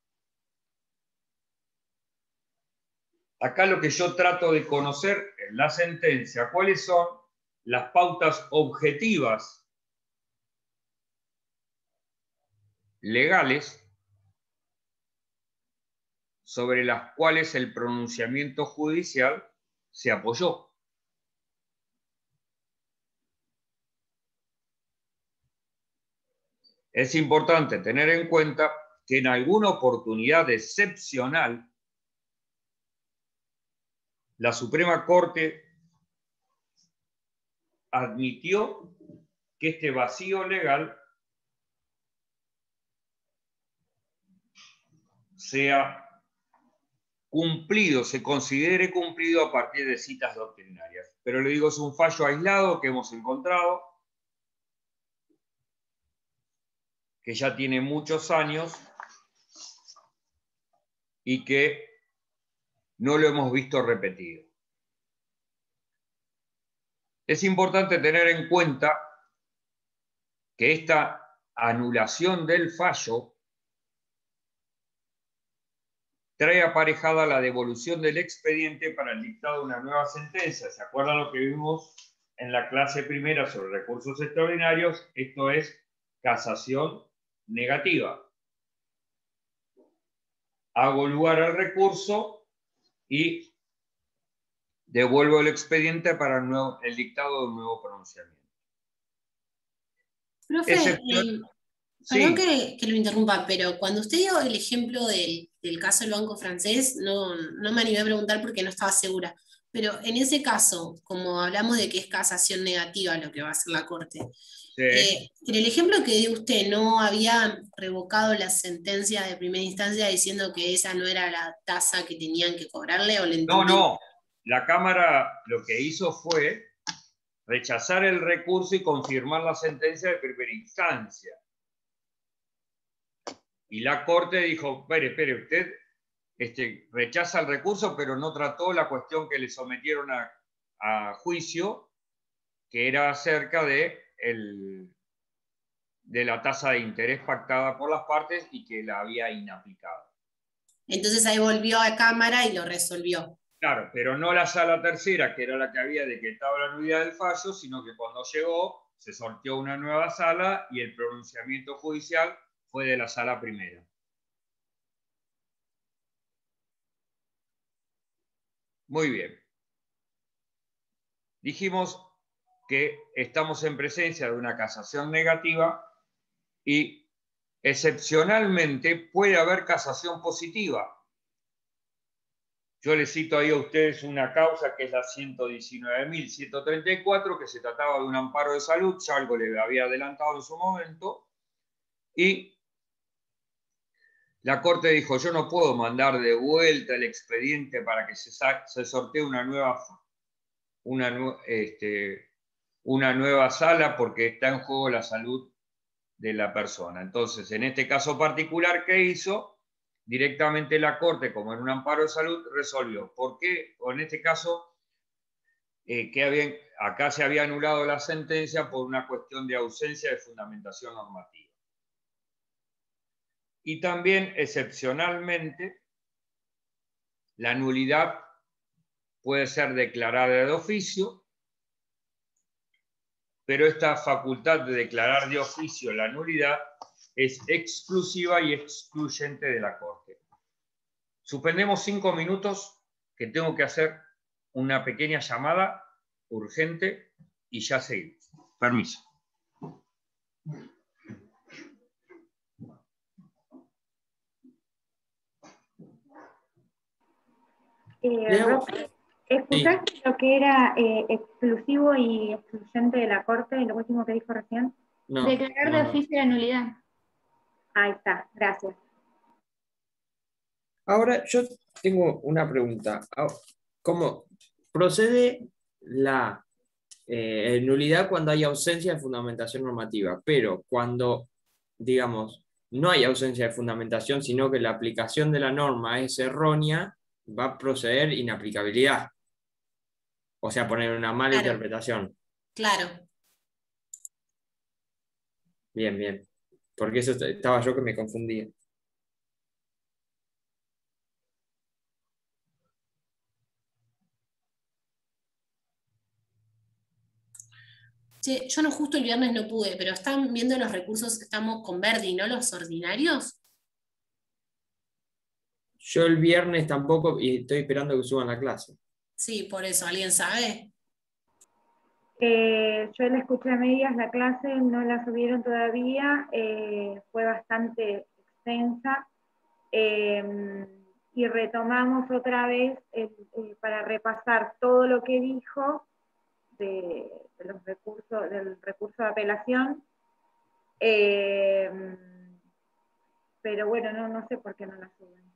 Acá lo que yo trato de conocer en la sentencia, cuáles son las pautas objetivas legales sobre las cuales el pronunciamiento judicial se apoyó. Es importante tener en cuenta que en alguna oportunidad excepcional, la Suprema Corte admitió que este vacío legal sea cumplido, se considere cumplido a partir de citas doctrinarias. Pero le digo, es un fallo aislado que hemos encontrado, que ya tiene muchos años y que no lo hemos visto repetido. Es importante tener en cuenta que esta anulación del fallo trae aparejada la devolución del expediente para el dictado de una nueva sentencia. ¿Se acuerdan lo que vimos en la clase primera sobre recursos extraordinarios? Esto es casación negativa. Hago lugar al recurso y devuelvo el expediente para el dictado de un nuevo pronunciamiento. Profe, perdón Sí. que lo interrumpa, pero cuando usted dio el ejemplo del caso del Banco Francés, no me animé a preguntar porque no estaba segura. Pero en ese caso, como hablamos de que es casación negativa lo que va a hacer la Corte, Sí. en el ejemplo que dio usted, ¿no había revocado la sentencia de primera instancia diciendo que esa no era la tasa que tenían que cobrarle? ¿O le entendí? No. La Cámara lo que hizo fue rechazar el recurso y confirmar la sentencia de primera instancia. Y la Corte dijo, espere, usted rechaza el recurso, pero no trató la cuestión que le sometieron a juicio, que era acerca de la tasa de interés pactada por las partes y que la había inaplicado. Entonces ahí volvió a Cámara y lo resolvió. Claro, pero no la sala tercera, que era la que había decretado la nulidad del fallo, sino que cuando llegó se sorteó una nueva sala y el pronunciamiento judicial fue de la sala primera. Muy bien. Dijimos que estamos en presencia de una casación negativa y excepcionalmente puede haber casación positiva. Yo les cito ahí a ustedes una causa que es la 119.134, que se trataba de un amparo de salud, ya algo le había adelantado en su momento, y la Corte dijo, yo no puedo mandar de vuelta el expediente para que se sortee una nueva sala porque está en juego la salud de la persona. Entonces, en este caso particular, ¿qué hizo? Directamente la Corte, como en un amparo de salud, resolvió. ¿Por qué? O en este caso, acá se había anulado la sentencia por una cuestión de ausencia de fundamentación normativa. Y también, excepcionalmente, la nulidad puede ser declarada de oficio, pero esta facultad de declarar de oficio la nulidad es exclusiva y excluyente de la Corte. Suspendemos 5 minutos, que tengo que hacer una pequeña llamada urgente y ya seguimos. Permiso. Profe, ¿escuchaste lo que era exclusivo y excluyente de la Corte, lo último que dijo recién? Declarar de oficio la nulidad. Ahí está, gracias. Ahora yo tengo una pregunta. ¿Cómo procede la nulidad cuando hay ausencia de fundamentación normativa? Pero cuando, digamos, no hay ausencia de fundamentación, sino que la aplicación de la norma es errónea, va a proceder inaplicabilidad. O sea, poner una mala Claro. interpretación. Claro. Bien, bien. Porque eso estaba yo que me confundía. Che, yo no justo el viernes no pude, pero están viendo los recursos, estamos con Verdi, ¿no? Los ordinarios. Yo el viernes tampoco, y estoy esperando que suban la clase. Sí, por eso, ¿alguien sabe? Yo la escuché a medias la clase, no la subieron todavía, fue bastante extensa. Y retomamos otra vez para repasar todo lo que dijo de los recursos, del recurso de apelación. Pero bueno, no sé por qué no la suben.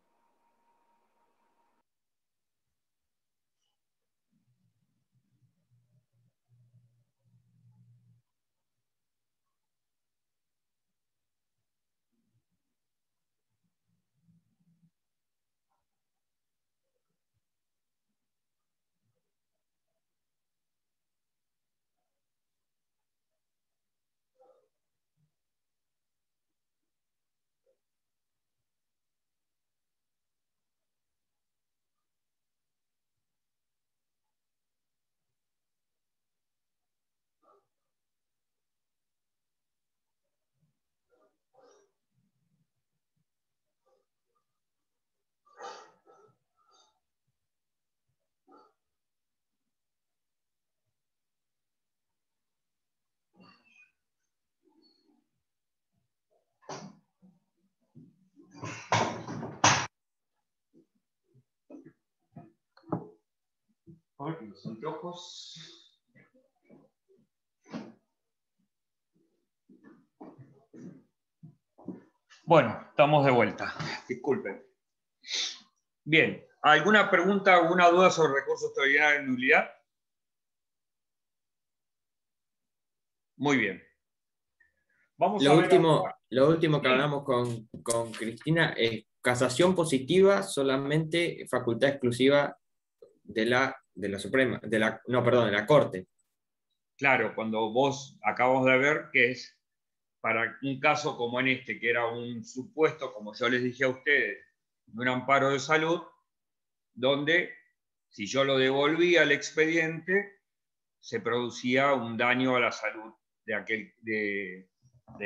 Los anteojos. Bueno, estamos de vuelta. Disculpen. Bien, ¿alguna pregunta, alguna duda sobre recursos extraordinarios de nulidad? Muy bien. Vamos a ver ahora. Lo último que hablamos con Cristina es casación positiva, solamente facultad exclusiva de la Suprema, de la Corte. Claro, cuando vos acabamos de ver que es para un caso como en este, que era un supuesto, como yo les dije a ustedes, de un amparo de salud, donde si yo lo devolvía al expediente, se producía un daño a la salud de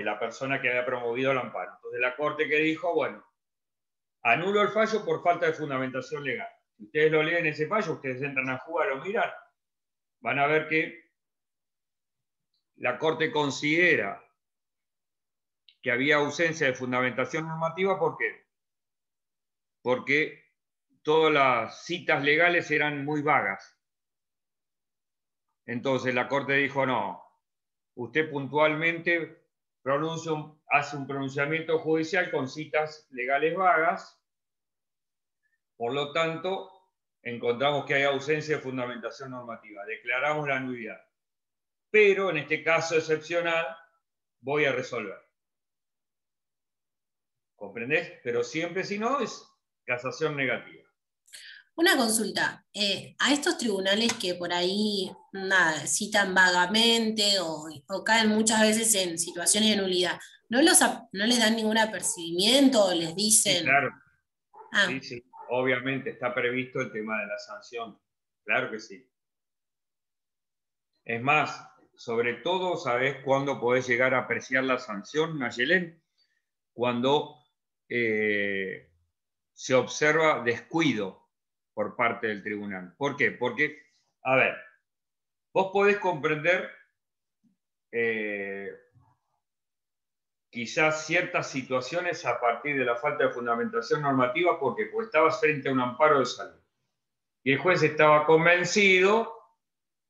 la persona que había promovido el amparo. Entonces la Corte que dijo, bueno, anulo el fallo por falta de fundamentación legal. Si ustedes lo leen ese fallo, ustedes entran a jugar o mirar, van a ver que la Corte considera que había ausencia de fundamentación normativa. ¿Por qué? Porque todas las citas legales eran muy vagas. Entonces la Corte dijo, no, usted puntualmente hace un pronunciamiento judicial con citas legales vagas, por lo tanto, encontramos que hay ausencia de fundamentación normativa. Declaramos la nulidad. Pero en este caso excepcional voy a resolver. ¿Comprendés? Pero siempre, si no, es casación negativa. Una consulta, a estos tribunales que por ahí nada, citan vagamente o caen muchas veces en situaciones de nulidad, ¿no les dan ningún apercibimiento o les dicen? Sí, claro. Ah. Sí, sí. Obviamente está previsto el tema de la sanción. Claro que sí. Es más, sobre todo, ¿sabés cuándo podés llegar a apreciar la sanción, Nayelén? Cuando se observa descuido por parte del tribunal. ¿Por qué? Porque, a ver, vos podés comprender quizás ciertas situaciones a partir de la falta de fundamentación normativa, porque estabas frente a un amparo de salud. Y el juez estaba convencido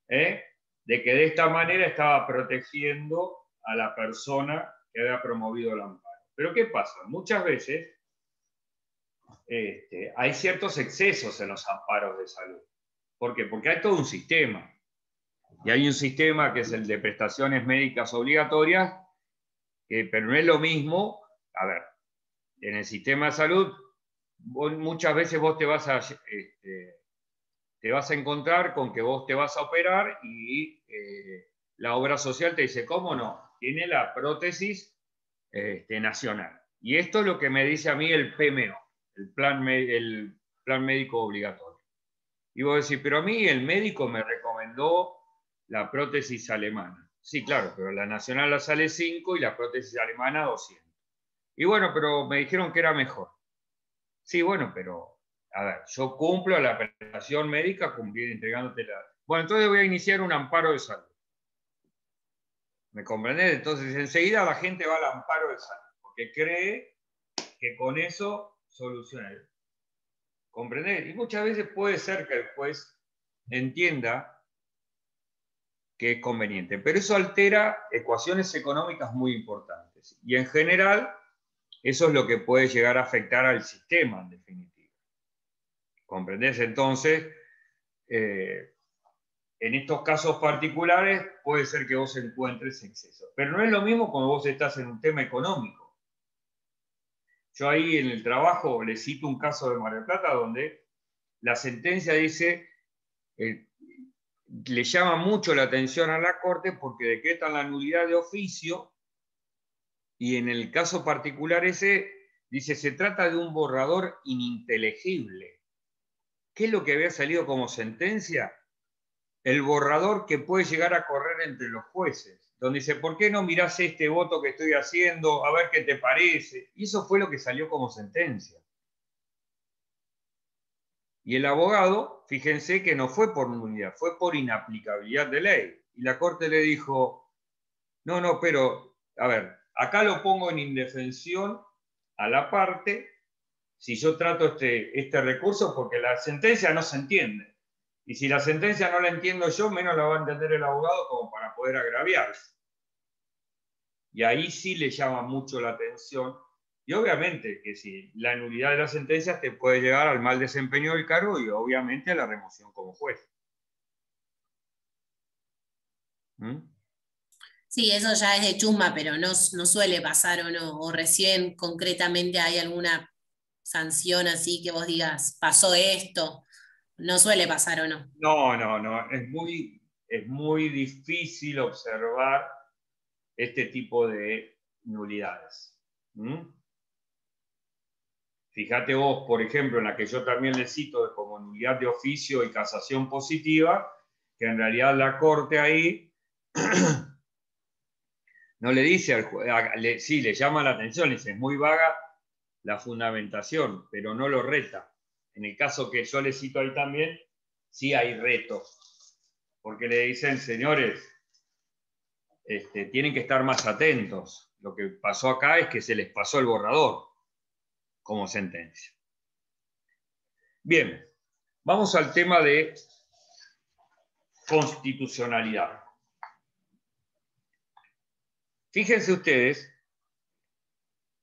de que de esta manera estaba protegiendo a la persona que había promovido el amparo. Pero ¿qué pasa? Muchas veces hay ciertos excesos en los amparos de salud. ¿Por qué? Porque hay todo un sistema. Y hay un sistema que es el de prestaciones médicas obligatorias, pero no es lo mismo. A ver, en el sistema de salud, muchas veces vos te vas a encontrar con que vos te vas a operar y la obra social te dice, ¿cómo no? Tiene la prótesis nacional. Y esto es lo que me dice a mí el PMO, el plan médico obligatorio. Y vos decís, pero a mí el médico me recomendó la prótesis alemana. Sí, claro, pero la nacional la sale 5 y la prótesis alemana 200. Y bueno, pero me dijeron que era mejor. Sí, bueno, pero, a ver, yo cumplo la prestación médica entregándote la... Bueno, entonces voy a iniciar un amparo de salud. ¿Me comprendés? Entonces enseguida la gente va al amparo de salud, porque cree que con eso soluciona el... ¿Comprendés? Y muchas veces puede ser que el juez entienda que es conveniente, pero eso altera ecuaciones económicas muy importantes. Y en general, eso es lo que puede llegar a afectar al sistema, en definitiva. ¿Comprendés? Entonces, en estos casos particulares puede ser que vos encuentres exceso. Pero no es lo mismo cuando vos estás en un tema económico. Yo ahí en el trabajo le cito un caso de Mar del Plata donde la sentencia dice, le llama mucho la atención a la Corte porque decretan la nulidad de oficio y en el caso particular ese dice, se trata de un borrador ininteligible. ¿Qué es lo que había salido como sentencia? El borrador que puede llegar a correr entre los jueces, donde dice, ¿por qué no mirás este voto que estoy haciendo? A ver qué te parece. Y eso fue lo que salió como sentencia. Y el abogado, fíjense que no fue por nulidad, fue por inaplicabilidad de ley. Y la Corte le dijo, no, pero, a ver, acá lo pongo en indefensión a la parte si yo trato este recurso porque la sentencia no se entiende. Y si la sentencia no la entiendo yo, menos la va a entender el abogado como para poder agraviarse. Y ahí sí le llama mucho la atención. Y obviamente que si la nulidad de las sentencias te puede llegar al mal desempeño del cargo y obviamente a la remoción como juez. ¿Mm? Sí, eso ya es de chusma, pero no suele pasar o no. O recién concretamente hay alguna sanción así que vos digas, pasó esto. No suele pasar o no. No. Es muy difícil observar este tipo de nulidades. ¿Mm? Fíjate vos, por ejemplo, en la que yo también le cito como nulidad de oficio y casación positiva, que en realidad la Corte ahí no le dice al juez, sí, le llama la atención, le dice, es muy vaga la fundamentación, pero no lo reta. En el caso que yo le cito ahí también, sí hay reto, porque le dicen, señores, tienen que estar más atentos. Lo que pasó acá es que se les pasó el borrador como sentencia. Bien, vamos al tema de constitucionalidad. Fíjense ustedes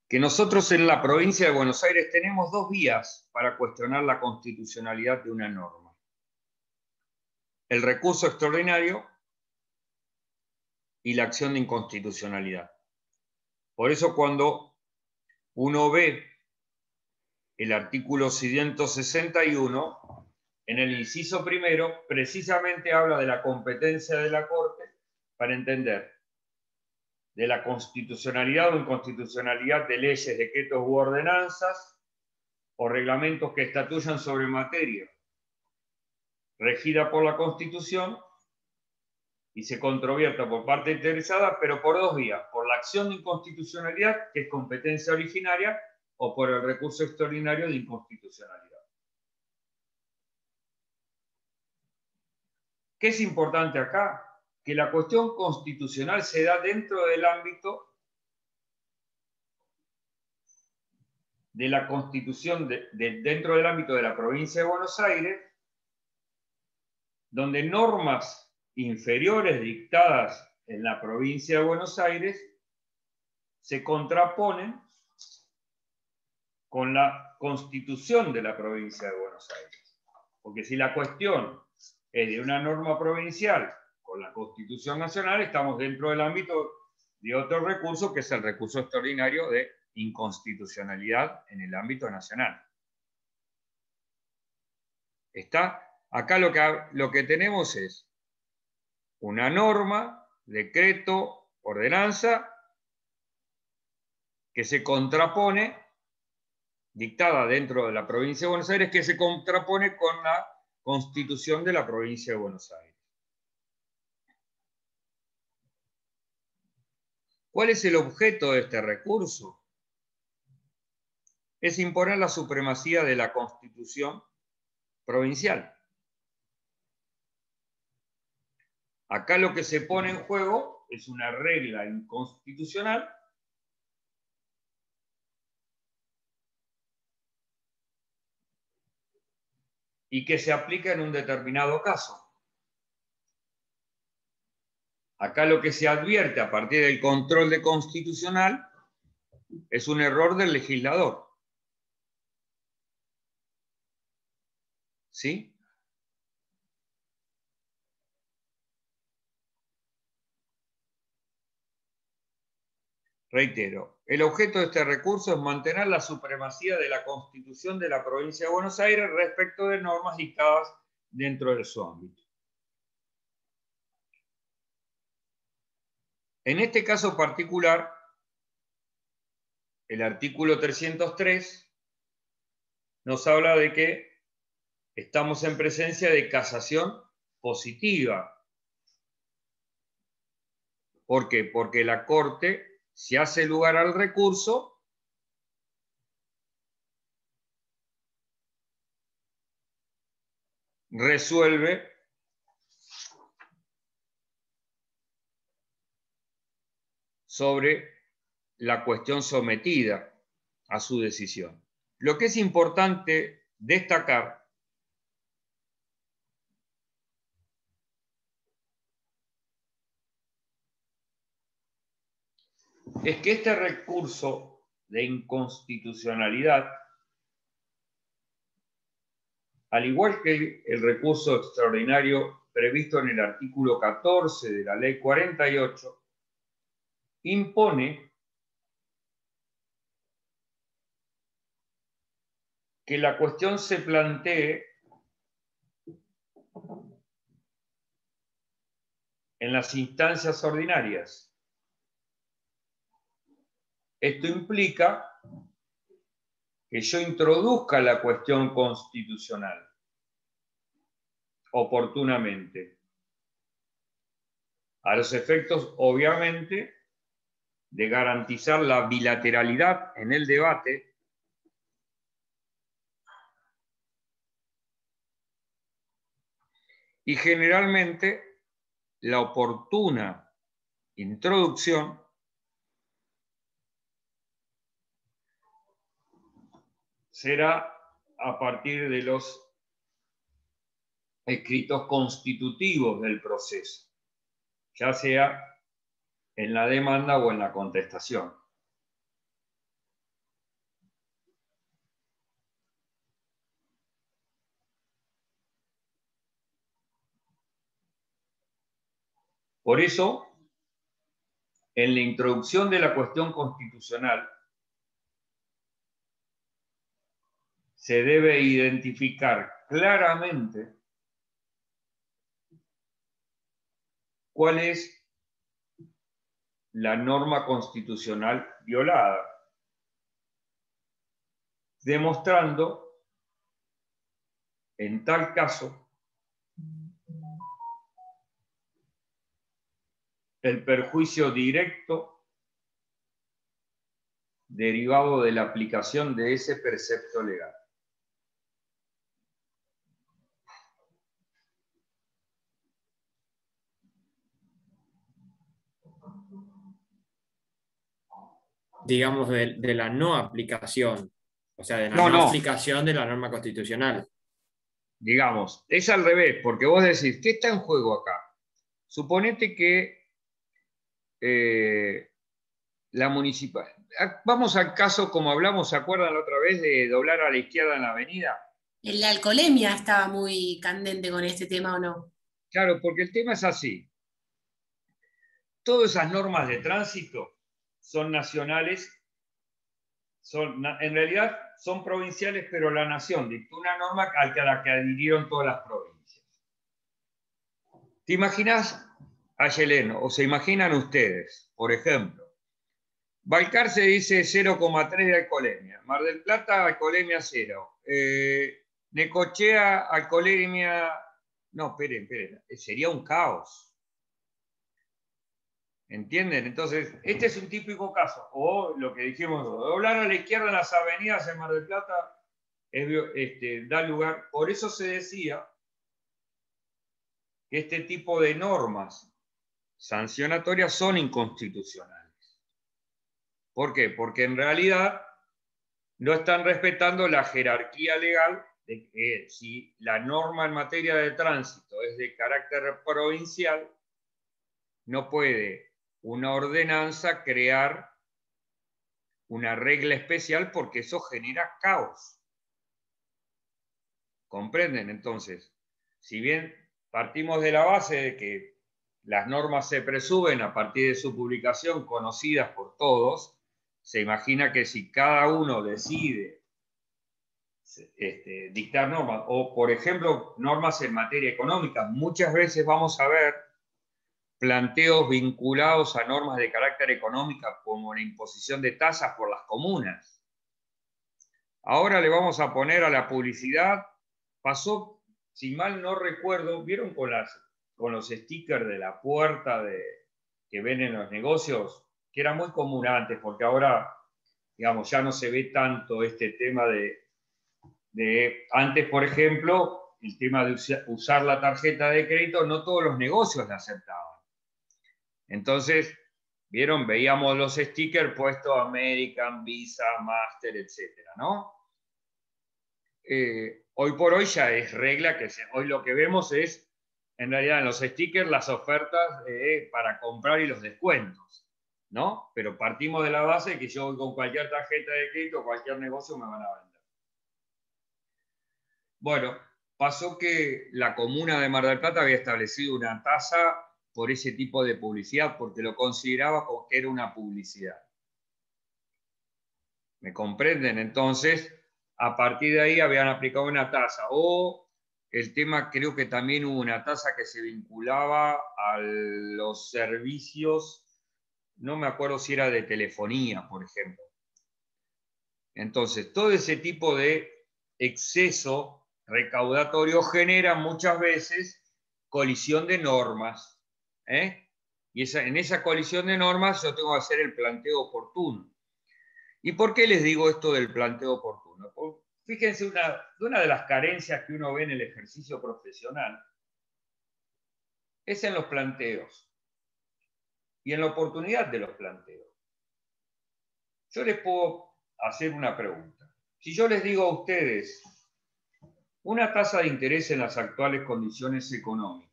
que nosotros en la provincia de Buenos Aires tenemos dos vías para cuestionar la constitucionalidad de una norma. El recurso extraordinario y la acción de inconstitucionalidad. Por eso cuando uno ve el artículo 161, en el inciso primero, precisamente habla de la competencia de la Corte para entender de la constitucionalidad o inconstitucionalidad de leyes, decretos u ordenanzas o reglamentos que estatuyan sobre materia regida por la Constitución y se controvierta por parte interesada, pero por dos vías, por la acción de inconstitucionalidad, que es competencia originaria, o por el recurso extraordinario de inconstitucionalidad. ¿Qué es importante acá? Que la cuestión constitucional se da dentro del ámbito de la Constitución, dentro del ámbito de la provincia de Buenos Aires, donde normas inferiores dictadas en la provincia de Buenos Aires se contraponen con la Constitución de la provincia de Buenos Aires. Porque si la cuestión es de una norma provincial con la Constitución Nacional, estamos dentro del ámbito de otro recurso, que es el recurso extraordinario de inconstitucionalidad en el ámbito nacional. ¿Está? Acá lo que tenemos es una norma, decreto, ordenanza, que se contrapone, dictada dentro de la provincia de Buenos Aires, que se contrapone con la Constitución de la provincia de Buenos Aires. ¿Cuál es el objeto de este recurso? Es imponer la supremacía de la Constitución provincial. Acá lo que se pone en juego es una regla inconstitucional y que se aplica en un determinado caso. Acá lo que se advierte a partir del control de constitucional es un error del legislador. ¿Sí? Reitero, el objeto de este recurso es mantener la supremacía de la Constitución de la provincia de Buenos Aires respecto de normas dictadas dentro de su ámbito. En este caso particular, el artículo 303 nos habla de que estamos en presencia de casación positiva. ¿Por qué? Porque la Corte, si hace lugar al recurso, resuelve sobre la cuestión sometida a su decisión. Lo que es importante destacar es que este recurso de inconstitucionalidad, al igual que el recurso extraordinario previsto en el artículo 14 de la Ley 48, impone que la cuestión se plantee en las instancias ordinarias. Esto implica que yo introduzca la cuestión constitucional oportunamente, a los efectos, obviamente, de garantizar la bilateralidad en el debate y generalmente la oportuna introducción será a partir de los escritos constitutivos del proceso, ya sea en la demanda o en la contestación. Por eso, en la introducción de la cuestión constitucional, se debe identificar claramente cuál es la norma constitucional violada, demostrando, en tal caso, el perjuicio directo derivado de la aplicación de ese precepto legal. Digamos, de la no aplicación, o sea, de la no aplicación de la norma constitucional. Digamos, es al revés, porque vos decís, ¿qué está en juego acá? Suponete que la municipal. Vamos al caso, como hablamos, ¿se acuerdan la otra vez de doblar a la izquierda en la avenida? La alcoholemia estaba muy candente con este tema, ¿o no? Claro, porque el tema es así. Todas esas normas de tránsito son nacionales, en realidad son provinciales, pero la nación dictó una norma a la que adhirieron todas las provincias. ¿Te imaginas, Ayelén, o se imaginan ustedes, por ejemplo, Balcarce dice 0,3 de alcoholemia, Mar del Plata alcoholemia 0, Necochea alcoholemia... No, esperen, sería un caos. ¿Entienden? Entonces, este es un típico caso. O lo que dijimos, doblar a la izquierda en las avenidas en Mar del Plata da lugar. Por eso se decía que este tipo de normas sancionatorias son inconstitucionales. ¿Por qué? Porque en realidad no están respetando la jerarquía legal de que si la norma en materia de tránsito es de carácter provincial, no puede una ordenanza crear una regla especial porque eso genera caos. ¿Comprenden? Entonces, si bien partimos de la base de que las normas se presumen a partir de su publicación, conocidas por todos, se imagina que si cada uno decide dictar normas, o por ejemplo, normas en materia económica, muchas veces vamos a ver planteos vinculados a normas de carácter económico como la imposición de tasas por las comunas. Ahora le vamos a poner a la publicidad, pasó, si mal no recuerdo, ¿vieron con los stickers de la puerta que ven en los negocios? Que era muy común antes, porque ahora, digamos, ya no se ve tanto este tema de antes, por ejemplo, el tema de usar la tarjeta de crédito, no todos los negocios la aceptaban. Entonces, ¿vieron? Veíamos los stickers puestos American, Visa, Master, etcétera, ¿no? Hoy por hoy ya es regla que hoy lo que vemos es, en realidad, en los stickers las ofertas para comprar y los descuentos, ¿no? Pero partimos de la base de que yo con cualquier tarjeta de crédito, cualquier negocio me van a vender. Bueno, pasó que la comuna de Mar del Plata había establecido una tasa por ese tipo de publicidad, porque lo consideraba como que era una publicidad. ¿Me comprenden? Entonces, a partir de ahí habían aplicado una tasa. O el tema, creo que también hubo una tasa que se vinculaba a los servicios, no me acuerdo si era de telefonía, por ejemplo. Entonces, todo ese tipo de exceso recaudatorio genera muchas veces colisión de normas. Y en esa colisión de normas yo tengo que hacer el planteo oportuno. ¿Y por qué les digo esto del planteo oportuno? Porque fíjense, una de las carencias que uno ve en el ejercicio profesional es en los planteos y en la oportunidad de los planteos. Yo les puedo hacer una pregunta. Si yo les digo a ustedes una tasa de interés en las actuales condiciones económicas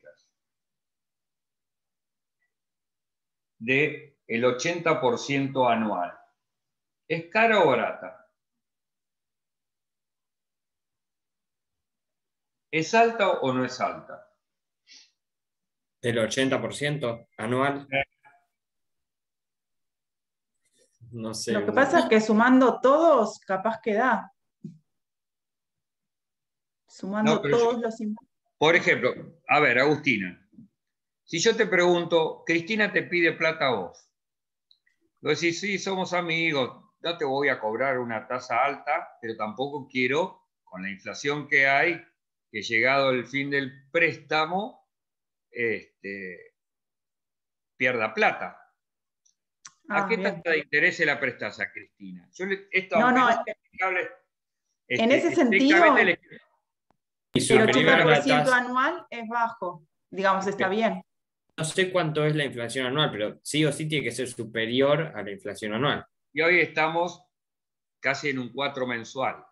del 80% anual, ¿es cara o barata? ¿Es alta o no es alta? ¿Del 80% anual? No sé. Lo que pasa es que sumando todos, capaz que da. Sumando No, pero todos los impuestos. por ejemplo, a ver, Agustina, si yo te pregunto, Cristina te pide plata a vos, vos decís, sí, somos amigos, no te voy a cobrar una tasa alta, pero tampoco quiero, con la inflación que hay, que llegado el fin del préstamo, pierda plata. ¿A qué Bien. tasa de interés se la prestás a Cristina? En ese sentido, Y el superior a la 80% tasa. anual es bajo. Digamos, está bien. No sé cuánto es la inflación anual, pero sí o sí tiene que ser superior a la inflación anual. Y hoy estamos casi en un 4 mensual.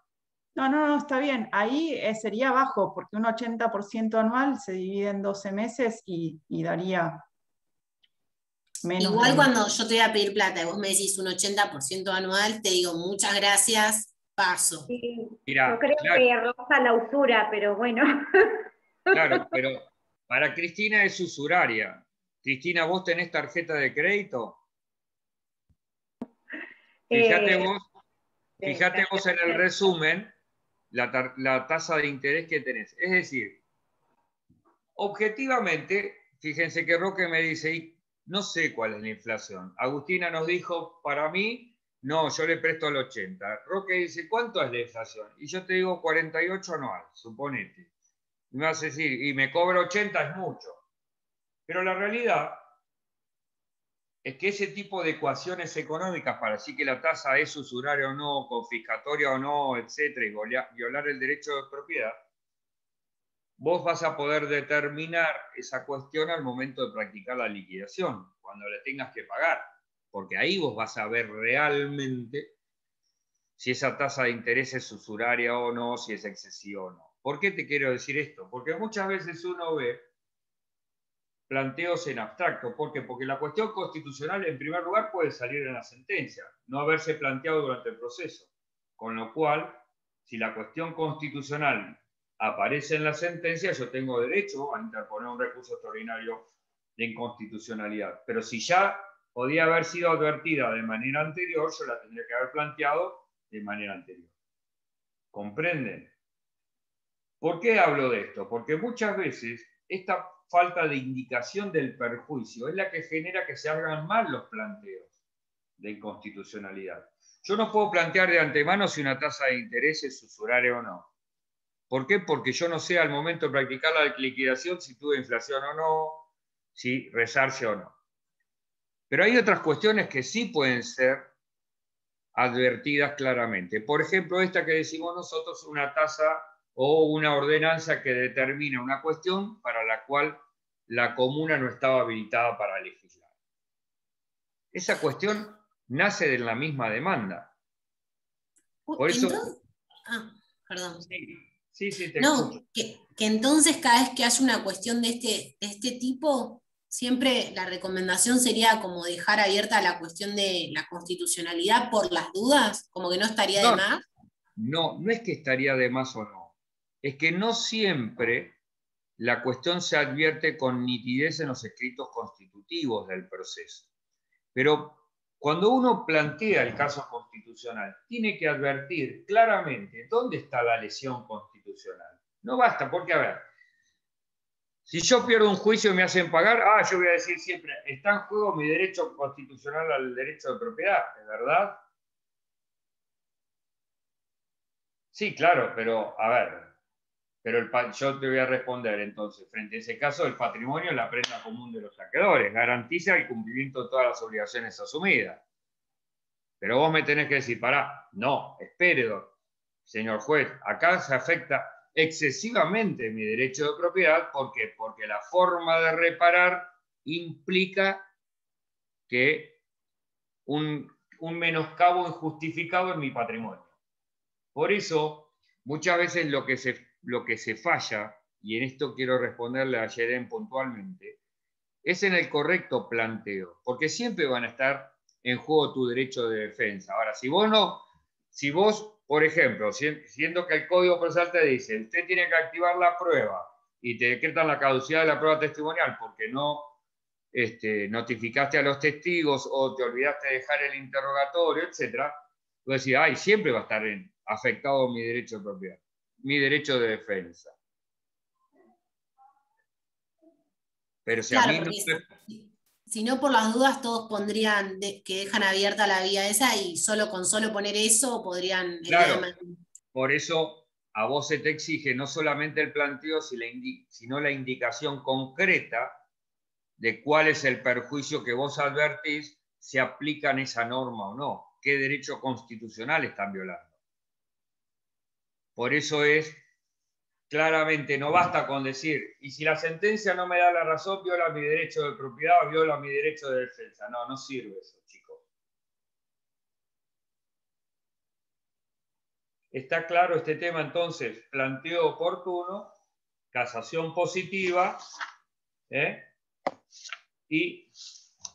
No, está bien. Ahí sería bajo, porque un 80% anual se divide en 12 meses y daría Menos Igual de- cuando yo te voy a pedir plata y vos me decís un 80% anual, te digo muchas gracias, paso. Sí, Mirá, yo creo claro, que roza la usura, pero bueno. claro, pero para Cristina es usuraria. Cristina, ¿vos tenés tarjeta de crédito? Fíjate Eh, vos, fíjate vos en el resumen la tasa de interés que tenés. Es decir, objetivamente, fíjense que Roque me dice, y no sé cuál es la inflación. Agustina nos dijo, para mí, no, yo le presto al 80. Roque dice, ¿cuánto es la inflación? Y yo te digo 48 anual, suponete. Y me vas a decir, y me cobra 80 es mucho. Pero la realidad es que ese tipo de ecuaciones económicas para decir que la tasa es usuraria o no, confiscatoria o no, etcétera, y violar el derecho de propiedad, vos vas a poder determinar esa cuestión al momento de practicar la liquidación, cuando le tengas que pagar, porque ahí vos vas a ver realmente si esa tasa de interés es usuraria o no, si es excesiva o no. ¿Por qué te quiero decir esto? Porque muchas veces uno ve planteos en abstracto. ¿Por qué? Porque la cuestión constitucional, en primer lugar, puede salir en la sentencia, no haberse planteado durante el proceso. Con lo cual, si la cuestión constitucional aparece en la sentencia, yo tengo derecho a interponer un recurso extraordinario de inconstitucionalidad. Pero si ya podía haber sido advertida de manera anterior, yo la tendría que haber planteado de manera anterior. ¿Comprenden? ¿Por qué hablo de esto? Porque muchas veces esta falta de indicación del perjuicio es la que genera que se hagan mal los planteos de inconstitucionalidad. Yo no puedo plantear de antemano si una tasa de interés es usuraria o no. ¿Por qué? Porque yo no sé al momento de practicar la liquidación si tuve inflación o no, si resarce o no. Pero hay otras cuestiones que sí pueden ser advertidas claramente. Por ejemplo, esta que decimos nosotros, una tasa o una ordenanza que determina una cuestión para la cual la comuna no estaba habilitada para legislar. Esa cuestión nace de la misma demanda. Por eso... Entonces, perdón. Sí, te No, escucho. que entonces cada vez que haya una cuestión de este tipo, siempre la recomendación sería como dejar abierta la cuestión de la constitucionalidad por las dudas, como que no estaría de más. No es que estaría de más o no. Es que no siempre la cuestión se advierte con nitidez en los escritos constitutivos del proceso. Pero cuando uno plantea el caso constitucional, tiene que advertir claramente dónde está la lesión constitucional. No basta, porque a ver, si yo pierdo un juicio y me hacen pagar, yo voy a decir siempre, está en juego mi derecho constitucional al derecho de propiedad, ¿es verdad? Sí, claro, pero a ver, yo te voy a responder entonces, frente a ese caso, el patrimonio es la prenda común de los saqueadores, garantiza el cumplimiento de todas las obligaciones asumidas. Pero vos me tenés que decir, pará, no, espere, señor juez, acá se afecta excesivamente mi derecho de propiedad, ¿por qué? Porque la forma de reparar implica que un menoscabo injustificado en mi patrimonio. Por eso, muchas veces lo que se falla, y en esto quiero responderle a Yeren puntualmente, es en el correcto planteo, porque siempre van a estar en juego tu derecho de defensa. Ahora, si vos, por ejemplo, siendo que el Código Procesal te dice, usted tiene que activar la prueba y te decretan la caducidad de la prueba testimonial porque no notificaste a los testigos o te olvidaste de dejar el interrogatorio, etc., vos decís, siempre va a estar afectado mi derecho de propiedad, mi derecho de defensa. Pero si claro, a mí no si no, por las dudas todos pondrían que dejan abierta la vía esa y solo poner eso podrían... Claro, por eso a vos se te exige no solamente el planteo, sino la indicación concreta de cuál es el perjuicio que vos advertís, si aplican esa norma o no, qué derecho constitucional están violando. Por eso es, claramente, no basta con decir, y si la sentencia no me da la razón, viola mi derecho de propiedad o viola mi derecho de defensa. No sirve eso, chicos. ¿Está claro este tema entonces? Planteo oportuno, casación positiva, y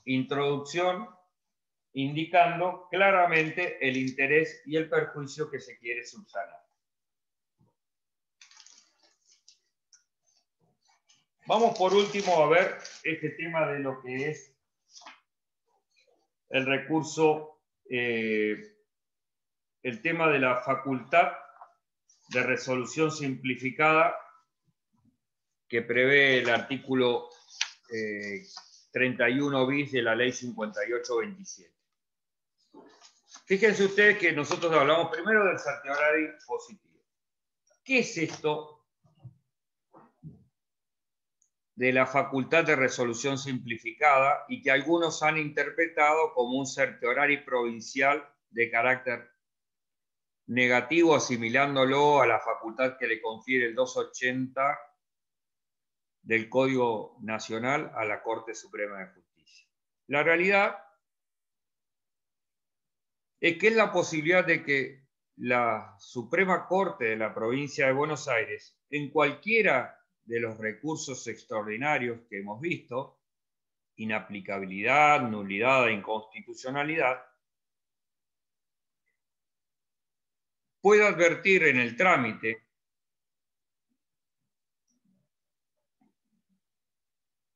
introducción indicando claramente el interés y el perjuicio que se quiere subsanar. Vamos por último a ver este tema de lo que es el recurso, el tema de la facultad de resolución simplificada que prevé el artículo 31 bis de la ley 5827. Fíjense ustedes que nosotros hablamos primero del certiorari positivo. ¿Qué es esto de la facultad de resolución simplificada y que algunos han interpretado como un certiorari provincial de carácter negativo, asimilándolo a la facultad que le confiere el 280 del Código Nacional a la Corte Suprema de Justicia? La realidad es que es la posibilidad de que la Suprema Corte de la Provincia de Buenos Aires, en cualquiera de los recursos extraordinarios que hemos visto, inaplicabilidad, nulidad e inconstitucionalidad, pueda advertir en el trámite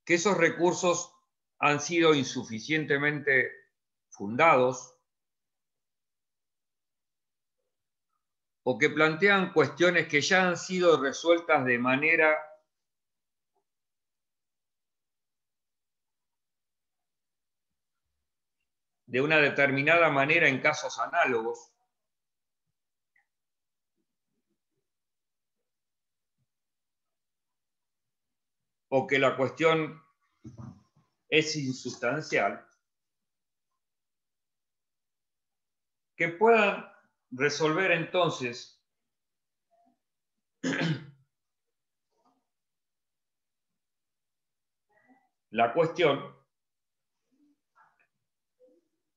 que esos recursos han sido insuficientemente fundados o que plantean cuestiones que ya han sido resueltas de manera de una determinada manera en casos análogos, o que la cuestión es insustancial, que puedan resolver entonces la cuestión,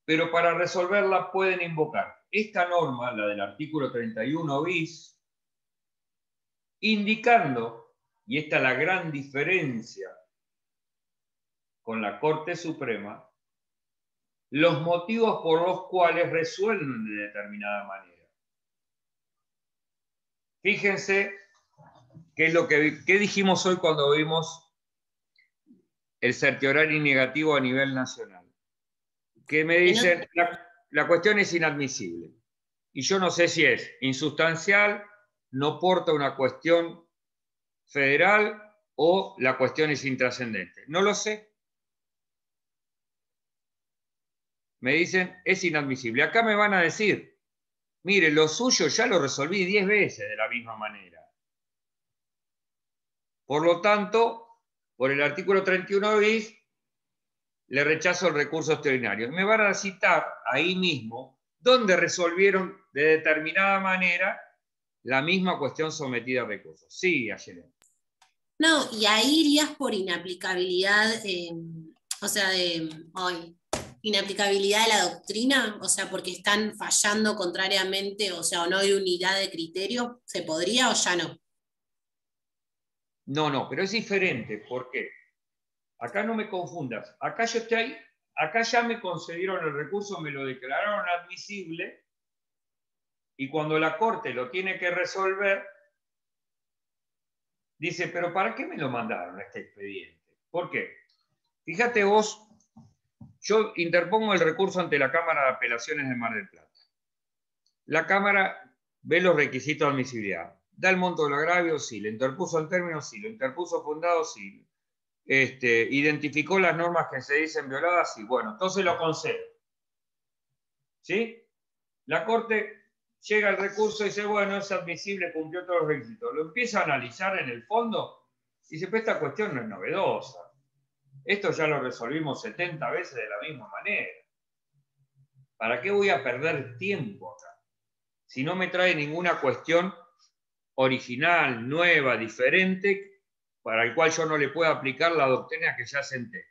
pero para resolverla pueden invocar esta norma, la del artículo 31 bis, indicando, y esta es la gran diferencia con la Corte Suprema, los motivos por los cuales resuelven de determinada manera. Fíjense qué es lo que dijimos hoy cuando vimos el certiorari negativo a nivel nacional. Que me dicen, la cuestión es inadmisible. Y yo no sé si es insustancial, no porta una cuestión federal o la cuestión es intrascendente. No lo sé. Me dicen, es inadmisible. Acá me van a decir, mire, lo suyo ya lo resolví 10 veces de la misma manera. Por lo tanto, por el artículo 31 bis, le rechazo el recurso extraordinario. Me van a citar ahí mismo donde resolvieron de determinada manera la misma cuestión sometida a recurso. Sí, Ayelen. No, y ahí irías por inaplicabilidad, inaplicabilidad de la doctrina, o sea, porque están fallando contrariamente, o sea, o no hay unidad de criterio, ¿se podría o ya no? No, pero es diferente. ¿Por qué? Acá no me confundas. Acá ya me concedieron el recurso, me lo declararon admisible, y cuando la Corte lo tiene que resolver, dice, pero ¿para qué me lo mandaron este expediente? ¿Por qué? Fíjate vos, yo interpongo el recurso ante la Cámara de Apelaciones de Mar del Plata. La Cámara ve los requisitos de admisibilidad. Da el monto del agravio, sí. Le interpuso el término, sí. Lo interpuso fundado, sí. Identificó las normas que se dicen violadas, sí. Bueno, entonces lo concede. ¿Sí? La Corte llega al recurso y dice, bueno, es admisible, cumplió todos los requisitos. Lo empieza a analizar en el fondo y dice, pero esta cuestión no es novedosa. Esto ya lo resolvimos 70 veces de la misma manera. ¿Para qué voy a perder tiempo acá? Si no me trae ninguna cuestión original, nueva, diferente, para el cual yo no le pueda aplicar la doctrina que ya senté.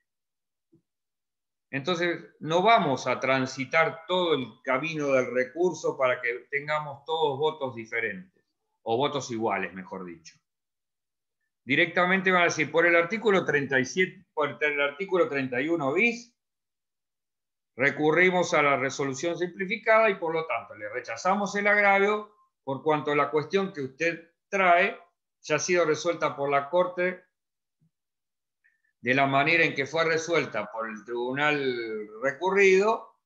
Entonces, no vamos a transitar todo el camino del recurso para que tengamos todos votos diferentes, o votos iguales, mejor dicho. Directamente van a decir, por el artículo 37, por el artículo 31 bis, recurrimos a la resolución simplificada y por lo tanto le rechazamos el agravio por cuanto la cuestión que usted trae ya ha sido resuelta por la Corte de la manera en que fue resuelta por el tribunal recurrido,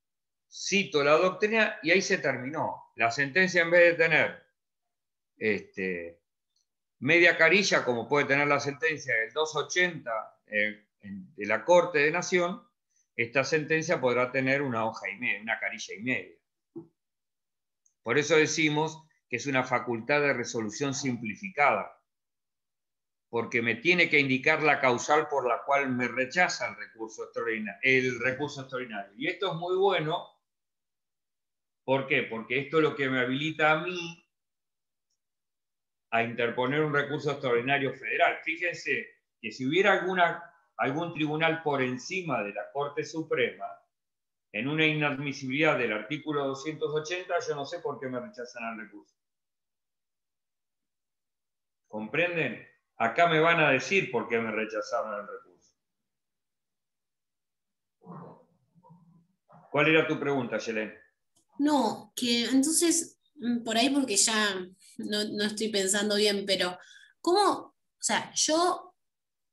cito la doctrina y ahí se terminó. La sentencia, en vez de tener media carilla, como puede tener la sentencia del 280 de la Corte de Nación, esta sentencia podrá tener una hoja y media, una carilla y media. Por eso decimos que es una facultad de resolución simplificada, porque me tiene que indicar la causal por la cual me rechaza el recurso extraordinario. Y esto es muy bueno. ¿Por qué? Porque esto es lo que me habilita a mí a interponer un recurso extraordinario federal. Fíjense que si hubiera algún tribunal por encima de la Corte Suprema, en una inadmisibilidad del artículo 280, yo no sé por qué me rechazan el recurso. ¿Comprenden? Acá me van a decir por qué me rechazaron el recurso. ¿Cuál era tu pregunta, Yelén? No, que entonces, por ahí porque ya no estoy pensando bien, pero ¿cómo? O sea, yo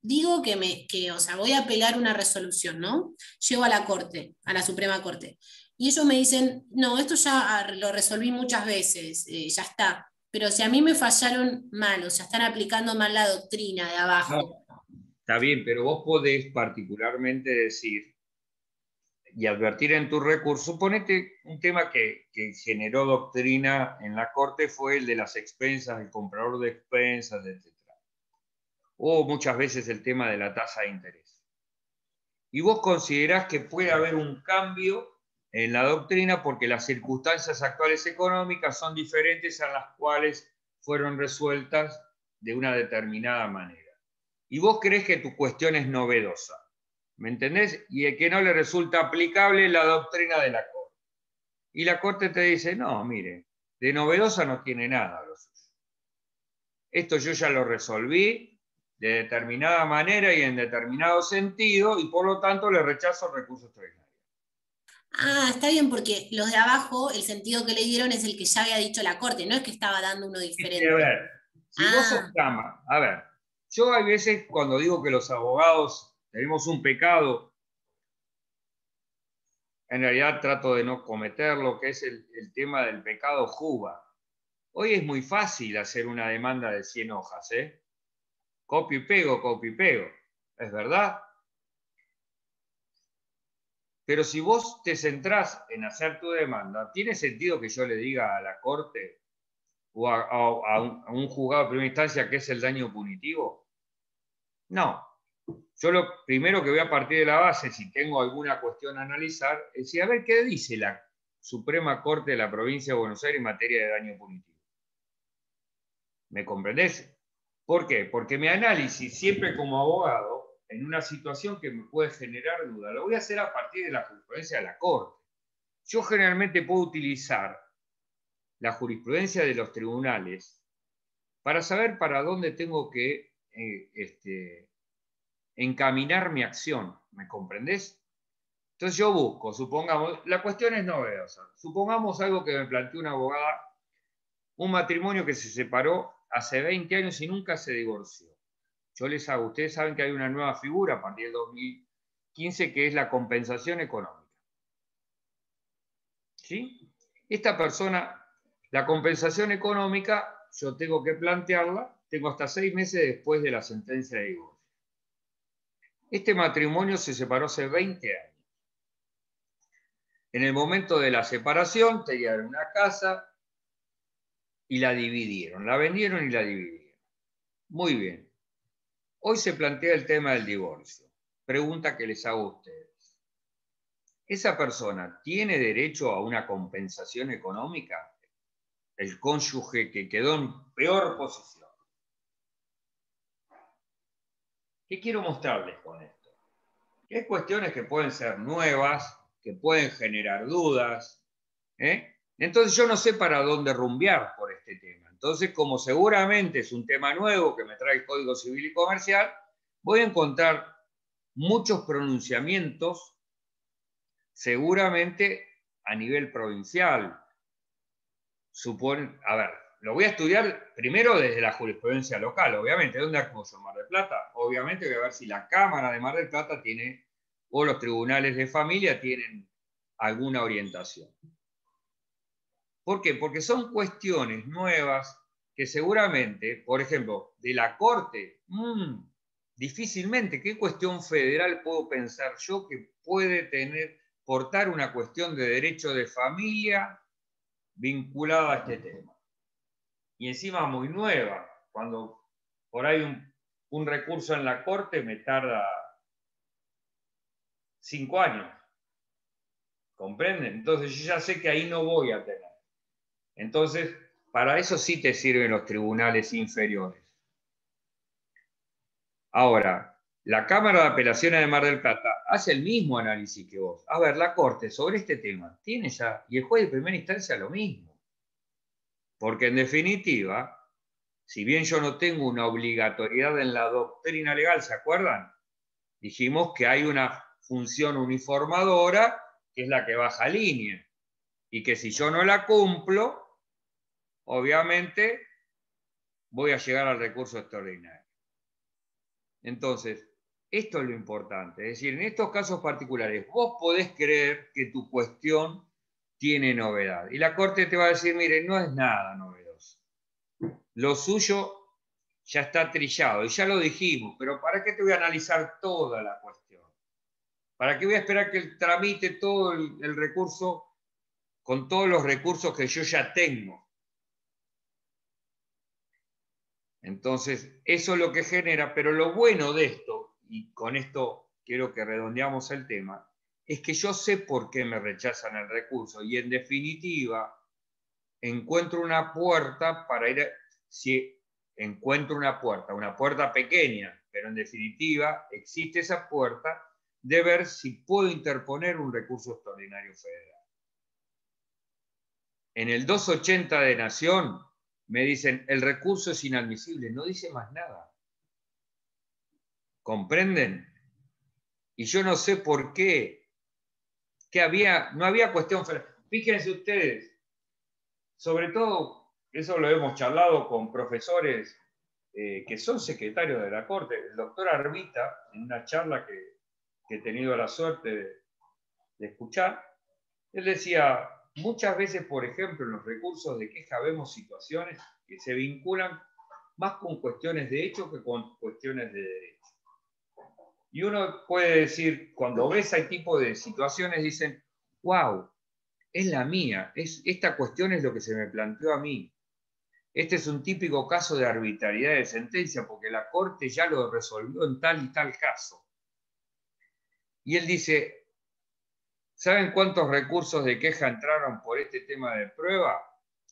digo o sea, voy a apelar una resolución, ¿no? Llego a la Corte, a la Suprema Corte, y ellos me dicen, no, esto ya lo resolví muchas veces, ya está. Pero si a mí me fallaron mal, o sea, están aplicando mal la doctrina de abajo. No, está bien, pero vos podés particularmente decir y advertir en tu recurso, suponete un tema que generó doctrina en la Corte fue el de las expensas, el comprador de expensas, etc. O muchas veces el tema de la tasa de interés. Y vos considerás que puede haber un cambio en la doctrina porque las circunstancias actuales económicas son diferentes a las cuales fueron resueltas de una determinada manera. Y vos crees que tu cuestión es novedosa, ¿me entendés? Y el que no le resulta aplicable la doctrina de la Corte. Y la Corte te dice, no, mire, de novedosa no tiene nada lo suyo. Esto yo ya lo resolví de determinada manera y en determinado sentido, y por lo tanto le rechazo el recurso extraordinario. Ah, está bien, porque los de abajo, el sentido que le dieron es el que ya había dicho la Corte, no es que estaba dando uno diferente. A ver, si vos sos cama, a ver, yo hay veces cuando digo que los abogados tenemos un pecado, en realidad trato de no cometerlo, que es el tema del pecado juba. Hoy es muy fácil hacer una demanda de 100 hojas, ¿eh? Copio y pego, ¿es verdad? Pero si vos te centrás en hacer tu demanda, ¿tiene sentido que yo le diga a la Corte o a un juzgado de primera instancia que es el daño punitivo? No. Yo lo primero que voy a partir de la base, si tengo alguna cuestión a analizar, es decir, a ver qué dice la Suprema Corte de la Provincia de Buenos Aires en materia de daño punitivo. ¿Me comprendés? ¿Por qué? Porque mi análisis, siempre como abogado, en una situación que me puede generar duda, lo voy a hacer a partir de la jurisprudencia de la Corte. Yo generalmente puedo utilizar la jurisprudencia de los tribunales para saber para dónde tengo que encaminar mi acción. ¿Me comprendés? Entonces yo busco, supongamos, la cuestión es novedosa. Supongamos algo que me planteó una abogada, un matrimonio que se separó hace 20 años y nunca se divorció. Yo les hago, ustedes saben que hay una nueva figura a partir del 2015 que es la compensación económica. ¿Sí? Esta persona, la compensación económica, yo tengo que plantearla, tengo hasta 6 meses después de la sentencia de divorcio. Este matrimonio se separó hace 20 años. En el momento de la separación tenían una casa y la dividieron, la vendieron y la dividieron. Muy bien. Hoy se plantea el tema del divorcio. Pregunta que les hago a ustedes. ¿Esa persona tiene derecho a una compensación económica? El cónyuge que quedó en peor posición. ¿Qué quiero mostrarles con esto? Que hay cuestiones que pueden ser nuevas, que pueden generar dudas. Entonces yo no sé para dónde rumbear por este tema. Entonces, como seguramente es un tema nuevo que me trae el Código Civil y Comercial, voy a encontrar muchos pronunciamientos seguramente a nivel provincial. A ver, lo voy a estudiar primero desde la jurisprudencia local, obviamente. ¿Dónde acuso? ¿En Mar del Plata? Obviamente voy a ver si la Cámara de Mar del Plata tiene, o los tribunales de familia tienen alguna orientación. ¿Por qué? Porque son cuestiones nuevas que seguramente, por ejemplo, de la Corte, difícilmente, ¿qué cuestión federal puedo pensar yo que puede portar una cuestión de derecho de familia vinculada a este tema? Y encima muy nueva, cuando por ahí un recurso en la Corte me tarda 5 años. ¿Comprenden? Entonces yo ya sé que ahí no voy a tener. Entonces, para eso sí te sirven los tribunales inferiores. Ahora, la Cámara de Apelaciones de Mar del Plata hace el mismo análisis que vos. A ver, la Corte sobre este tema tiene ya, y el juez de primera instancia lo mismo. Porque en definitiva, si bien yo no tengo una obligatoriedad en la doctrina legal, ¿se acuerdan? Dijimos que hay una función uniformadora que es la que baja línea. Y que si yo no la cumplo, obviamente voy a llegar al recurso extraordinario. Entonces, esto es lo importante. Es decir, en estos casos particulares, vos podés creer que tu cuestión tiene novedad. Y la Corte te va a decir, mire, no es nada novedoso. Lo suyo ya está trillado, y ya lo dijimos, pero ¿para qué te voy a analizar toda la cuestión? ¿Para qué voy a esperar que tramite todo el recurso con todos los recursos que yo ya tengo? Entonces, eso es lo que genera, pero lo bueno de esto, y con esto quiero que redondeamos el tema, es que yo sé por qué me rechazan el recurso, y en definitiva, encuentro una puerta para ir, si encuentro una puerta pequeña, pero en definitiva existe esa puerta de ver si puedo interponer un recurso extraordinario federal. En el 280 de Nación me dicen, el recurso es inadmisible, no dice más nada. ¿Comprenden? Y yo no sé por qué, no había cuestión federal. Fíjense ustedes, sobre todo, eso lo hemos charlado con profesores que son secretarios de la Corte. El doctor Arbita, en una charla que he tenido la suerte de escuchar, él decía, muchas veces, por ejemplo, en los recursos de queja vemos situaciones que se vinculan más con cuestiones de hecho que con cuestiones de derecho. Y uno puede decir, cuando ves ese tipo de situaciones, dicen, wow, es la mía, esta cuestión es lo que se me planteó a mí. Este es un típico caso de arbitrariedad de sentencia, porque la Corte ya lo resolvió en tal y tal caso. Y él dice, ¿saben cuántos recursos de queja entraron por este tema de prueba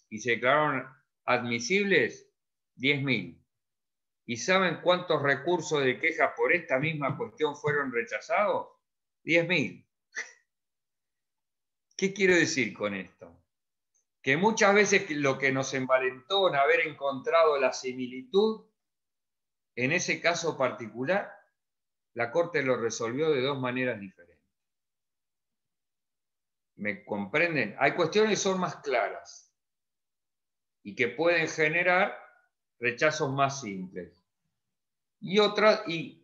y se declararon admisibles? 10.000. ¿Y saben cuántos recursos de queja por esta misma cuestión fueron rechazados? 10.000. ¿Qué quiero decir con esto? Que muchas veces lo que nos envalentona haber encontrado la similitud, en ese caso particular, la Corte lo resolvió de dos maneras diferentes. ¿Me comprenden? Hay cuestiones que son más claras y que pueden generar rechazos más simples. Y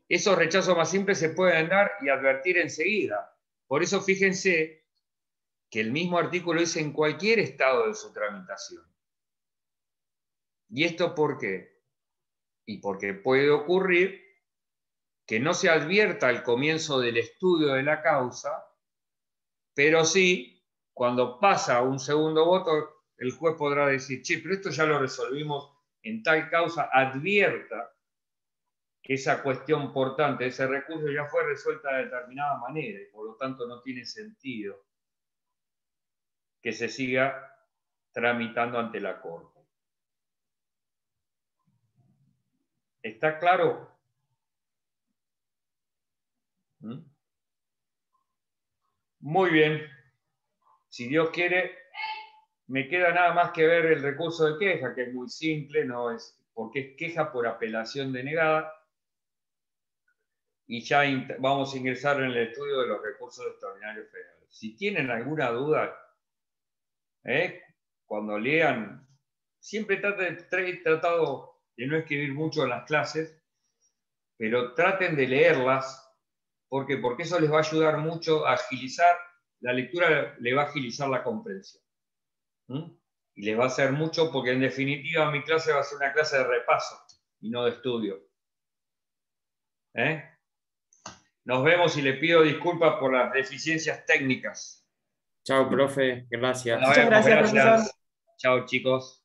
esos rechazos más simples se pueden dar y advertir enseguida. Por eso fíjense que el mismo artículo dice en cualquier estado de su tramitación. ¿Y esto por qué? Y porque puede ocurrir que no se advierta al comienzo del estudio de la causa, pero sí, cuando pasa un segundo voto, el juez podrá decir, che, pero esto ya lo resolvimos en tal causa, advierta que esa cuestión portante, ese recurso ya fue resuelta de determinada manera y por lo tanto no tiene sentido que se siga tramitando ante la Corte. ¿Está claro? Muy bien. Si Dios quiere, me queda nada más que ver el recurso de queja, que es muy simple, no es, porque es queja por apelación denegada. Y ya vamos a ingresar en el estudio de los recursos extraordinarios federales. si tienen alguna duda, cuando lean, siempre he tratado de no escribir mucho en las clases, pero traten de leerlas, porque eso les va a ayudar mucho a agilizar, la lectura le va a agilizar la comprensión. Y les va a hacer mucho, porque en definitiva mi clase va a ser una clase de repaso y no de estudio. Nos vemos y le pido disculpas por las deficiencias técnicas. Chao, profe, gracias. Nos Muchas vemos, gracias, profesor. Chao, chicos.